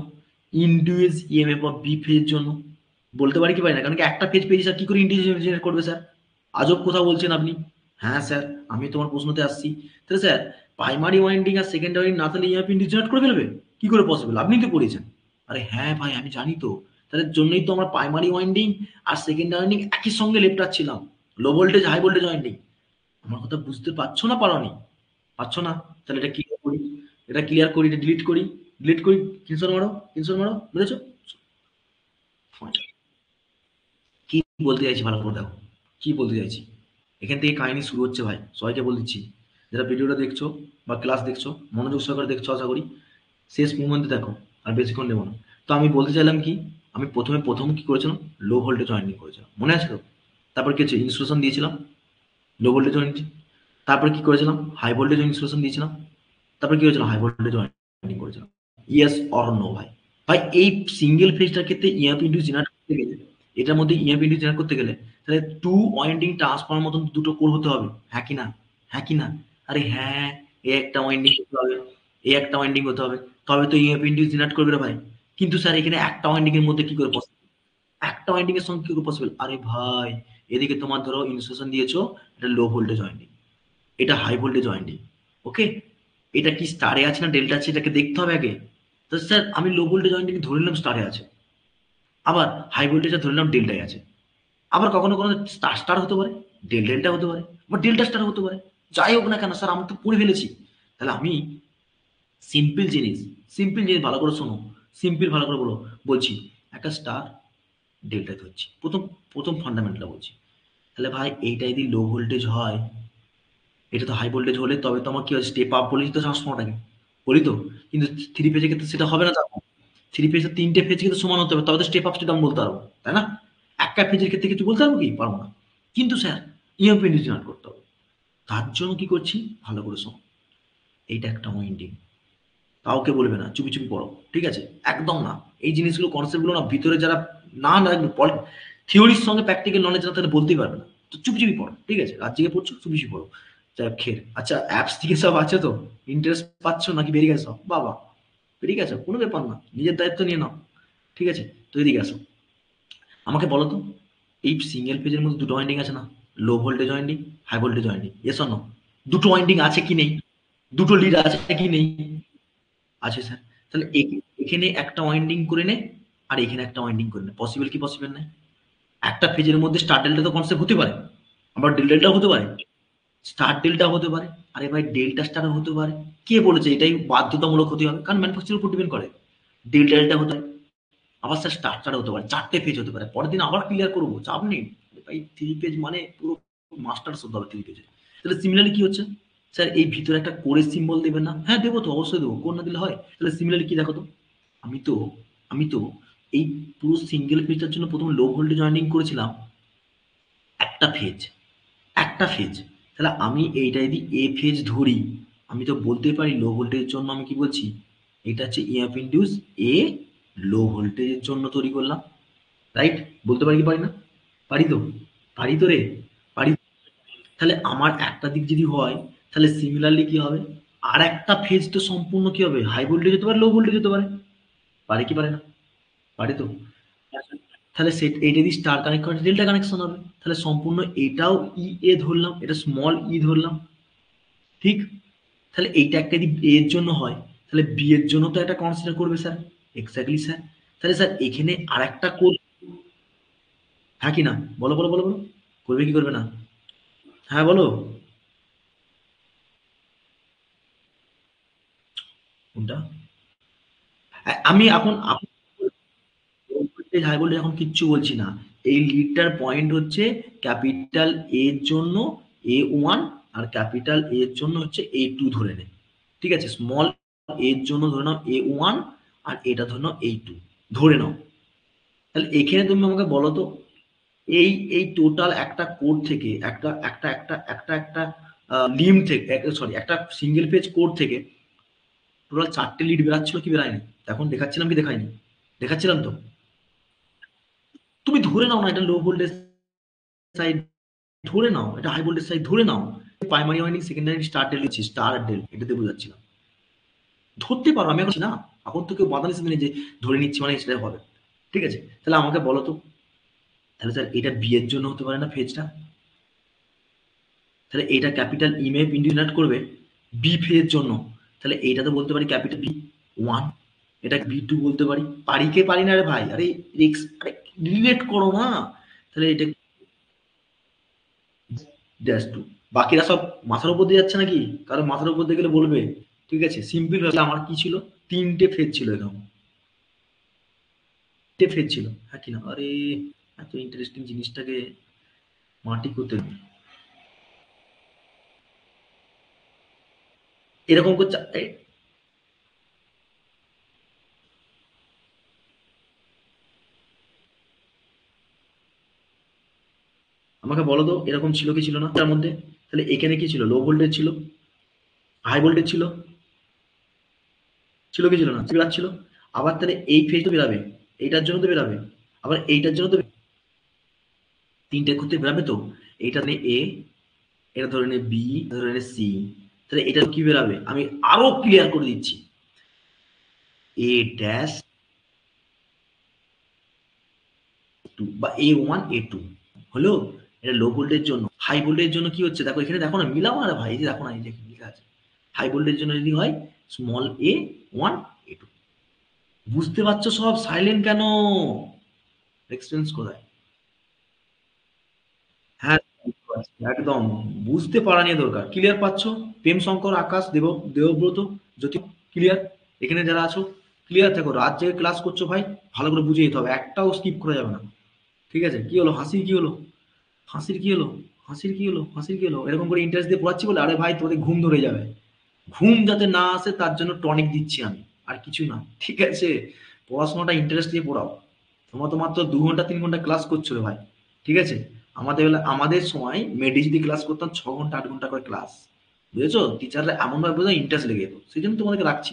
ইন্ডিউস ইএমএফ অফ বি ফেজের জন্য। বলতে পারি কি পারি না? কারণ কি একটা ফেজ পেয়েছি স্যার, কি করে ইন্ডিউস জেনারেট করবে স্যার? আজব কথা বলছেন আপনি। হ্যাঁ স্যার, আমি তোমার প্রশ্নতে আসছি। তাহলে স্যার প্রাইমারি ওয়াইন্ডিং আর সেকেন্ডারি না থাকলে ইএমএফ ইন্ডিউস জেনারেট করে ফেলবে? কি করে পসিবল? আপনি তো পড়েছেন। আরে হ্যাঁ ভাই, আমি জানি তো। তাহলে জন্যই তো আমরা প্রাইমারি ওয়াইন্ডিং আর সেকেন্ডারি ওয়াইন্ডিং একই সঙ্গে লেপটাচ্ছিলাম, low voltage high voltage winding. আমার কথা বুঝতে পারছো না পারোনি? পারছো না? তাহলে এটা ক্লিয়ার করি, এটা ক্লিয়ার করি, এটা ডিলিট করি, ডিলিট করি, কিনসন মারো, কিনসন মারো, বুঝেছো? কি বলতে চাইছি ভালো করে দেখো, কি বলতে চাইছি। এখান থেকে কাহিনী শুরু হচ্ছে ভাই, সবাইকে বলে দিচ্ছি, যারা ভিডিওটা দেখছো বা ক্লাস দেখছো মনোযোগ সহকারে দেখছো আশা করি, শেষ মুভমেন্টে দেখো, আর বেশিক্ষণ নেবো না। তো আমি বলতে চাইলাম কি, আমি প্রথম কি করেছিলাম, লো ভোল্টেজ ওয়াইন্ডিং করেছিলাম, মনে আছে তো? তারপর কি হচ্ছে, ইনস্ট্রাকশন দিয়েছিলাম লো ভোল্টেজ ওয়াইন্ডিং, তারপরে কি করেছিলাম, হাই ভোল্টেজ ইনস্ট্রাকশন দিয়েছিলাম, তারপরে কি হয়েছিল, হাই ভোল্টেজ ওয়াইন্ডিং করেছিলাম। ইয়েস অর নো ভাই? ভাই এই সিঙ্গেল ফেজটার ক্ষেত্রে ইএমএফ ইন্ডিউস জেনারেট করতে গেলে, এটার মধ্যে ইএমএফ ইন্ডিউস জেনারেট করতে গেলে তাহলে টু ওয়াইন্ডিং ট্রান্সফর্মার মতন দুটো কোর হতে হবে, হ্যাঁ কি না? হ্যাঁ কি না? আরে হ্যাঁ, এই একটা ওয়াইন্ডিং হতে হবে, এই একটা ওয়াইন্ডিং হতে হবে, তবে তো ইএমএফ ইন্ডিউস জেনারেট করবে রে ভাই। কিন্তু স্যার এখানে একটা ওয়াইন্ডিং এর মধ্যে কি করে possible? একটা ওয়াইন্ডিং এর সঙ্গে কি করে পসিবল? আরে ভাই, এদিকে তোমার ধরো ইনস্ট্রাকশন দিয়েছো, এটা লো ভোল্টেজ ওয়াইন্ডিং, এটা হাই ভোল্টেজ ওয়াইন্ডিং, ওকে? এটা কি স্টারে আছে না ডেল্টা আছে, এটাকে দেখতে হবে আগে। তো স্যার আমি লো ভোল্টেজ ওয়াইন্ডিং ধরে নিলাম স্টারে আছে, আবার হাই ভোল্টেজে ধরে নিলাম ডেল্টায় আছে, আবার কখনো কখনো স্টার স্টার হতে পারে, ডেল্টা হতে পারে, বা ডেল্টা স্টার হতে পারে। যাই হোক না কেন স্যার, আমি তো পড়ে ফেলেছি। তাহলে আমি সিম্পল জিনিস, সিম্পল জিনিস ভালো করে শোনো, সিম্পল ভালো করে বলো, বলছি একটা স্টার ডেল্টা ধরছি, প্রথম প্রথম ফান্ডামেন্টাল বলছি। তাহলে ভাই এইটা যদি লো ভোল্টেজ হয়, এটা তো হাই ভোল্টেজ হলে তবে তো আমার কি হয়, স্টেপ আপ বলেছি তো ট্রান্সফর্মারটাকে, বলি তো। কিন্তু থ্রি ফেজের ক্ষেত্রে সেটা হবে না, তখন থ্রি ফেজের তিনটে ফেজ কিন্তু সমান হতে হবে, তবে তো স্টেপ আপ স্টেপ ডাউন বলতে পারবো, তাই না? একটা ফেজের ক্ষেত্রে কিছু বলতে পারবো কি, পারবো না। কিন্তু স্যার ইএমপি জেনারেট করতে হবে, তার জন্য কি করছি, ভালো করে শোনো। এইটা একটা ওয়াইন্ডিং, কাউকে বলবে না, চুপি চুপি পড়ো, ঠিক আছে? একদম না। এই জিনিসগুলো কনসেপ্টগুলো না ভিতরে যারা না না থিওরির সঙ্গে প্র্যাকটিক্যাল নলেজ না তাহলে বলতেই পারবে না। তো চুপি চুপি পড়ো, ঠিক আছে? রাত জেগে পড়ছো, চুপি চুপি পড়ো। খের আচ্ছা, অ্যাপস থেকে সব আছে তো, ইন্টারেস্ট পাচ্ছ নাকি বেরিয়ে গেছো বাবা? বেরিয়ে গেছো, কোনো ব্যাপার না, নিজের দায়িত্ব নিয়ে নাও, ঠিক আছে? তো এদিকে আসো, আমাকে বলো তো, এই সিঙ্গেল পেজের মধ্যে দুটো ওয়াইন্ডিং আছে না? Low voltage winding, high voltage winding, yes or no? দুটো ওয়াইন্ডিং আছে কি নেই? দুটো লিড আছে কি নেই? আছে স্যার। তাহলে এখানে একটা ওয়াইন্ডিং করে নে, আর এখানে একটা ওয়াইন্ডিং করে নে, পসিবল কি পসিবল না? একটা ফেজের মধ্যে স্টার ডেল্টা তো কনসেপ্ট হতে পারে, আবার ডেল্টাও হতে পারে, স্টার ডেল্টা হতে পারে, আরে ভাই ডেল্টা স্টার হতে পারে। কে বলেছে এটাই বাধ্যতামূলক হতে হবে? কারণ ম্যানুফ্যাকচারের উপর ডিপেন্ড করে। ডেল্টা ডেল্টা হতে পারে, আবার স্যার স্টার স্টার হতে পারে, চারটে পেজ হতে পারে, পরের দিন আবার ক্লিয়ার করবো, চাপ নেই। ভাই থ্রি পেজ মানে পুরো মাস্টার্স হতে হবে থ্রি পেজে। তাহলে সিমিলারলি কি হচ্ছে, স্যার এই ভিতরে একটা কোরের সিম্বল দেবেন না? হ্যাঁ দেবো তো, অবশ্যই দেবো, কোর না দিলে হয়? তাহলে সিমিলারলি কি দেখো তো, আমি তো আমি তো এই পুরো সিঙ্গেল পেজটার জন্য প্রথম লো ভোল্টেজ ওয়াইন্ডিং করেছিলাম একটা ফেজ, একটা ফেজ। তাহলে আমি এইটা যদি এ ফেজ ধরি, আমি তো বলতে পারি লো ভোল্টেজের জন্য আমি কি বলছি, এটা হচ্ছে ইএফ ইন্ডিউস এ, লো ভোল্টেজের জন্য তৈরি করলাম, রাইট? বলতে পারি কি পারি না? পারি তো, পারি তো রে, পারি। তাহলে আমার একটা দিক যদি হয়, তাহলে সিমিলারলি কি হবে, আর একটা ফেজ তো সম্পূর্ণ কি হবে, হাই ভোল্টেজ হতে পারে, লো ভোল্টেজ হতে পারে, পারে কি পারে না? পারে তো। তাহলে এইটা যদি স্টার কানেক্ট করে ডেল্টা কানেকশন হবে, তাহলে সম্পূর্ণ এটাও ই এ ধরলাম, এটা স্মল ই ধরলাম, ঠিক? তাহলে এইটা একটা যদি এ এর জন্য হয়, তাহলে বি এর জন্য তো একটা কনসিডার করবে স্যার। Exactly sir. তাহলে স্যার এখানে আর একটা কোড, হ্যাঁ কি না? বলো বলো বলো বলো, করবে কি করবে না? হ্যাঁ বলো। কোনটা? আমি এখন ভোল্টেজ হাই ভোল্টেজ এখন কিচ্ছু বলছি না। এই লিডটার পয়েন্ট হচ্ছে ক্যাপিটাল এর জন্য এ ওয়ান, আর ক্যাপিটাল এর জন্য হচ্ছে এ টু ধরে নে, ঠিক আছে? স্মল এর জন্য ধরে নাও এ ওয়ান, আর এটা ধরে নাও এ টু, ধরে নাও। তাহলে এখানে তুমি আমাকে বলো তো, এই এই টোটাল একটা কোড থেকে, একটা একটা একটা একটা একটা লিম থেকে, সরি একটা সিঙ্গেল পেজ কোড থেকে টোটাল চারটে লিড বেরাচ্ছিল কি বেরায়নি? এখন দেখাচ্ছিলাম কি দেখায়নি? দেখাচ্ছিলাম তো। তুমি ধরে নাও না এটা লো ভোল্টেজ সাইড, ধরে নাও এটা হাই ভোল্টেজ সাইড, ধরে নাও primary winding secondary star del দিচ্ছি, স্টার আর ডেল এটাতে বোঝাচ্ছিলাম, ধরতে পারো। আমি এখন না, এখন তো কেউ বাধা নিচ্ছে না যে ধরে নিচ্ছি মানে সেটাই হবে, ঠিক আছে? তাহলে আমাকে বলো তো, তাহলে স্যার এটা বি এর জন্য হতে পারে না ফেজটা? তাহলে এটা ক্যাপিটাল ইমেপ ইন্ডিকেট করবে বি ফেজের জন্য, তাহলে এইটা তো বলতে পারি ক্যাপিটাল বি ওয়ান, এটা বি টু বলতে পারি, পারি কে পারি না রে ভাই? আরে আরে রিলেট করো না। তাহলে এটা ড্যাশ টু, বাকিরা সব মাথার উপর দিয়ে যাচ্ছে নাকি? কারণ মাথার উপর দিয়ে গেলে বলবে, ঠিক আছে? সিম্পল ভাবে আমার কি ছিল, তিনটে ফেজ ছিল এরকম, তিনটে ফেজ ছিল, হ্যাঁ কিনা? আরে এত ইন্টারেস্টিং জিনিসটাকে মাটি করতে এরকম করছে আমাকে বলো তো, এরকম ছিল কি ছিল না তার মধ্যে? তাহলে এখানে কি ছিল, লো ভোল্টেজ ছিল, হাই ভোল্টেজ ছিল, ছিল কি ছিল না? বেরাচ্ছিল। আবার তাহলে এই ফেজ তো বেরাবে, এইটার জন্য তো বেরাবে, আবার এইটার জন্য তো তিনটে করতে বেরাবে তো। এইটা নিয়ে এ, এটা ধরে নে বি, ধরে নে সি, তাহলে এটা কি বেরাবে, আমি আরো ক্লিয়ার করে দিচ্ছি, এ ড্যাশ টু বা এ ওয়ান এ টু হলো। এটা লো ভোল্টের জন্য। হাই ভোল্টেজের জন্য কি হচ্ছে দেখো, এখানে দেখো না, মিলাও না রে ভাই, এই যে দেখো না, এই যে লেখা আছে হাই ভোল্টেজের জন্য যদি হয় স্মল এ ওয়ান এ টু। বুঝতে পারছো সব? সাইলেন্ট কেন? এক্সপিরিয়েন্স কোথায়? হ্যাঁ, একদম বুঝতে পারা নিয়ে দরকার। ক্লিয়ার পাচ্ছ? প্রেম শঙ্কর, আকাশ, দেবব্রত, জ্যোতি, ক্লিয়ার? এখানে যারা আছো ক্লিয়ার থাকো। রাত জেগে ক্লাস করছো ভাই, ভালো করে বুঝে যেতে হবে, একটাও স্কিপ করা যাবে না। ঠিক আছে? কি হলো হাসির, কি হলো হাসির, কি হলো হাসির, কি হলো হাসির, কি হলো? এরকম করে ইন্টারেস্ট দিয়ে পড়াচ্ছি বলে? আরে ভাই তোদের ঘুম ধরে যাবে। ঘুম যাতে না আসে তার জন্য টনিক দিচ্ছি আমি, আর কিছু না। ঠিক আছে? পড়াশোনাটা ইন্টারেস্ট দিয়ে পড়াও। তোমরা তো মাত্র 2 ঘন্টা 3 ঘন্টা ক্লাস করছো রে ভাই। ঠিক আছে? আমাদের সময় মেডিসিটি ক্লাস করতাম 6 ঘন্টা 8 ঘন্টা করে ক্লাস। বুঝেছো? টিচাররা এমনভাবে বোঝায় ইন্টারেস্ট লেগে যেত, সেই জন্য তোমাদেরকে রাখছি।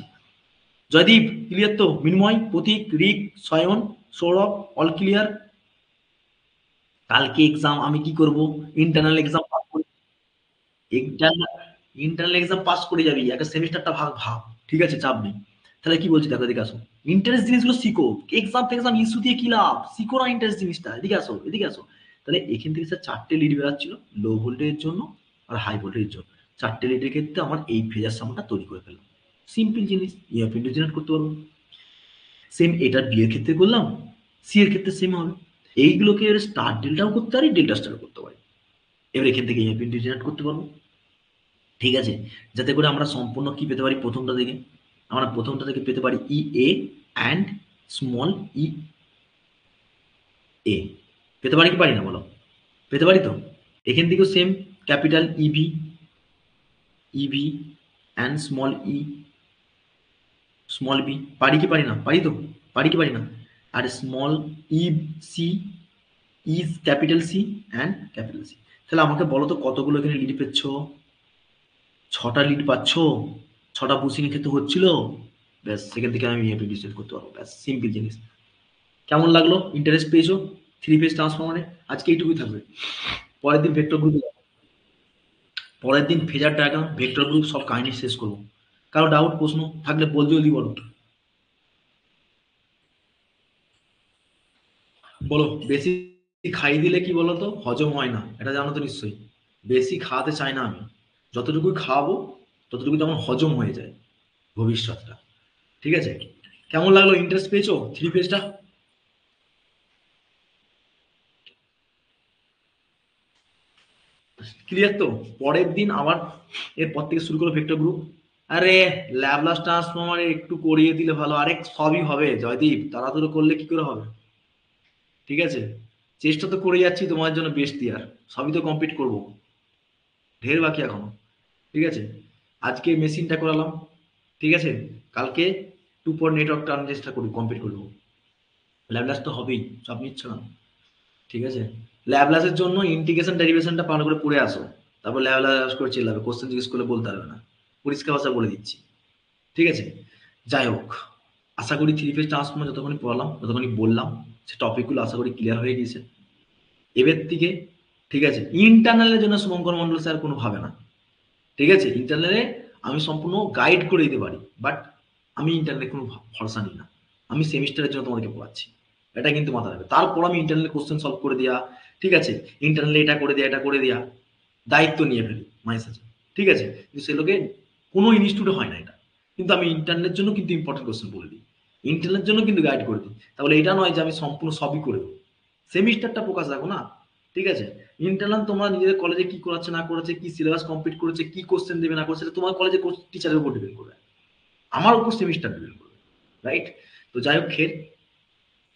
জয়দীপ ক্লিয়ার তো? মিনময়, প্রতীক, রিক, সয়ন, সৌরভ, অল ক্লিয়ার? কালকে এক্সাম, আমি কি করব? ইন্টারনাল এক্সাম পাস করে, ইন্টারনাল ইন্টারনাল এক্সাম পাস করে যাবি, একটা সেমিস্টারটা ভাগ ভাব। ঠিক আছে? চাপ নেই। তাহলে কি বলছি দেখো, এদিকে আসো। ইন্টারেস্ট জিনিসগুলো শিখো। এক্সাম টেক্সাম ইস্যু দিয়ে কি লাভ? শিখো না ইন্টারেস্ট জিনিসটা। এদিকে আসো, এদিকে আসো। তাহলে এখান থেকে স্যার 4টে লিড বেরাচ্ছিল, লো ভোল্টেজের জন্য আর হাই ভোল্টেজের জন্য। 4টে লিডের ক্ষেত্রে আমার এই ফেজার সামটা তৈরি করে ফেললাম। সিম্পল জিনিস, ইএফ জেনারেট করতে পারবো। সেম এটার বি এর ক্ষেত্রে করলাম, সি এর ক্ষেত্রে সেম হবে। এইগুলোকে এবার স্টার ডেল্টাও করতে পারি, ডেল্টা স্টারও করতে পারি। এবার এখান থেকে ইএফ জেনারেট করতে পারবো। ঠিক আছে? যাতে করে আমরা সম্পূর্ণ কি পেতে পারি, প্রথমটা থেকে আমরা প্রথমটা থেকে পেতে পারি ই এ অ্যান্ড স্মল ই এ। পেতে পারি কি পারি না বলো? পেতে পারি তো? এখান থেকেও same, capital EB, EB and small B. পারি কি পারি না? পারি তো? পারি কি পারি না? আর small E C is capital C and capital C. তাহলে আমাকে বলো তো কতগুলো এখানে লিড পেচ্ছ? 6টা লিড পাচ্ছ। 6টা পুশিং ক্ষেত্রে হচ্ছিল। ব্যাস, সেখান থেকে আমি এপি ডিসাইড করতে পারবো। ব্যাস, সিম্পল জিনিস। কেমন লাগলো? ইন্টারেস্ট পেয়েছো 3 ফেজ ট্রান্সফরমারে? আজকে এইটুকুই থাকবে। পরের দিন ভেক্টর গ্রুপ, পরের দিন ফেজার ডায়াগ্রাম, ভেক্টর গ্রুপ সব কাহিনী শেষ করবো। কারো ডাউট প্রশ্ন থাকলে জলদি বলো। বলো। বেশি খাইয়ে দিলে কি বলো তো, হজম হয় না, এটা জানো তো নিশ্চয়ই। বেশি খাওয়াতে চাই না আমি। যতটুকু খাওয়াবো ততটুকু যেমন হজম হয়ে যায় ভবিষ্যৎটা। ঠিক আছে? কেমন লাগলো? ইন্টারেস্ট পেয়েছো 3 ফেজটা? ক্লিয়ার তো? পরের দিন আবার এরপর থেকে শুরু করো ভেক্টর গ্রুপ। আরে ল্যাবলাস ট্রান্সফর্মারে একটু করিয়ে দিলে ভালো। আরে সবই হবে জয়দীপ, তাড়াতাড়ি করলে কি করে হবে? ঠিক আছে? চেষ্টা তো করে যাচ্ছি তোমার জন্য বেস্ট দেওয়ার, সবই তো কমপ্লিট করবো, ঢের বাকি এখনো। ঠিক আছে? আজকে মেশিনটা করালাম। ঠিক আছে? কালকে 2 পর নেটওয়ার্কটা আমি চেষ্টা করি কমপ্লিট করবো। ল্যাবলাস তো হবেই, চাপ নিচ্ছ না। ঠিক আছে? ল্যাবলাসের জন্য ইন্টিগ্রেশন ডেরিভেশনটা ভালো করে পড়ে আসো। তারপর ল্যাবলাস করে চিল্লাবে, কোশ্চেন জিজ্ঞেস করলে বলতে পারবে না। পরিষ্কার ভাষা বলে দিচ্ছি। ঠিক আছে? যাই হোক, আশা করি 3 ফেজ ট্রান্সফর্মার যতক্ষণই পড়ালাম, যতক্ষণই বললাম, সে টপিকগুলো আশা করি ক্লিয়ার হয়ে গিয়েছে এবার থেকে। ঠিক আছে? ইন্টারনালের জন্য শুভঙ্কর মন্ডল স্যার কোনো ভাবে না। ঠিক আছে? ইন্টারনালে আমি সম্পূর্ণ গাইড করে দিতে পারি, বাট আমি ইন্টারনালে কোনো ভরসা নিই না। আমি সেমিস্টারের জন্য তোমাদেরকে পড়াচ্ছি, এটা কিন্তু মাথায় রাখবে। তারপর আমি ইন্টারনাল কোশ্চেন সলভ করে দেওয়া, ঠিক আছে, ইন্টারনালে এটা করে দেওয়া, এটা করে দেওয়া, দায়িত্ব নিয়ে ফেলি মায়ের সাথে। ঠিক আছে? কিন্তু সে লোকে কোনো ইনস্টিটিউটে হয় না এটা। কিন্তু আমি ইন্টারনেটের জন্য কিন্তু ইম্পর্টেন্ট কোশ্চেন বলে দিই, ইন্টারনেটের জন্য কিন্তু গাইড করে দিই। তাহলে এটা নয় যে আমি সম্পূর্ণ সবই করে দেবো। সেমিস্টারটা ফোকাস রাখো না। ঠিক আছে? ইন্টারনাল তোমরা নিজেদের কলেজে কি করাচ্ছে না করাচ্ছে, কি সিলেবাস কমপ্লিট করেছে, কি কোশ্চেন দেবে না করছে, সেটা তোমার কলেজের টিচারের উপর ডিপেন্ড করবে, আমার উপর সেমিস্টার ডিপেন্ড করবে। রাইট? তো যাই হোক, খের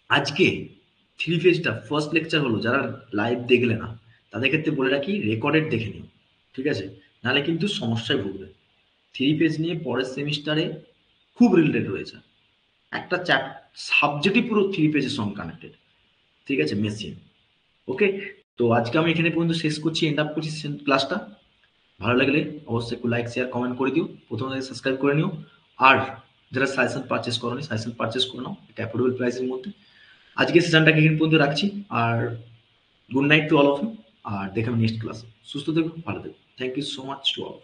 আজকে 3 ফেজটা ফার্স্ট লেকচার হলো, যারা লাইভ দেখলে না তাদের ক্ষেত্রে বলে রাখি রেকর্ডেড দেখে নিও। ঠিক আছে? নাহলে কিন্তু সমস্যায় ভুগবে। 3 ফেজ নিয়ে পরের সেমিস্টারে খুব রিলেটেড রয়েছে। একটা সাবজেক্টই পুরো 3 ফেজের সঙ্গে কানেক্টেড। ঠিক আছে? মেশিন। ওকে? তো আজকে আমি এখানে পর্যন্ত শেষ করছি, এন্ড আপ করছি ক্লাসটা। ভালো লাগলে অবশ্যই একটু লাইক শেয়ার কমেন্ট করে দিও, প্রথমে সাবস্ক্রাইব করে নিও। আর যারা সাজেশন পারচেস করোনি, সাজেশন পারচেস করে নাও একটা অ্যাফোর্ডেবল প্রাইসের মধ্যে। আজকে সেশনটাকে এখানে পর্যন্ত রাখছি। আর good night to all of you. আর দেখাবে নেক্সট ক্লাসে। সুস্থ থেকো, ভালো থেকো। Thank you so much to all.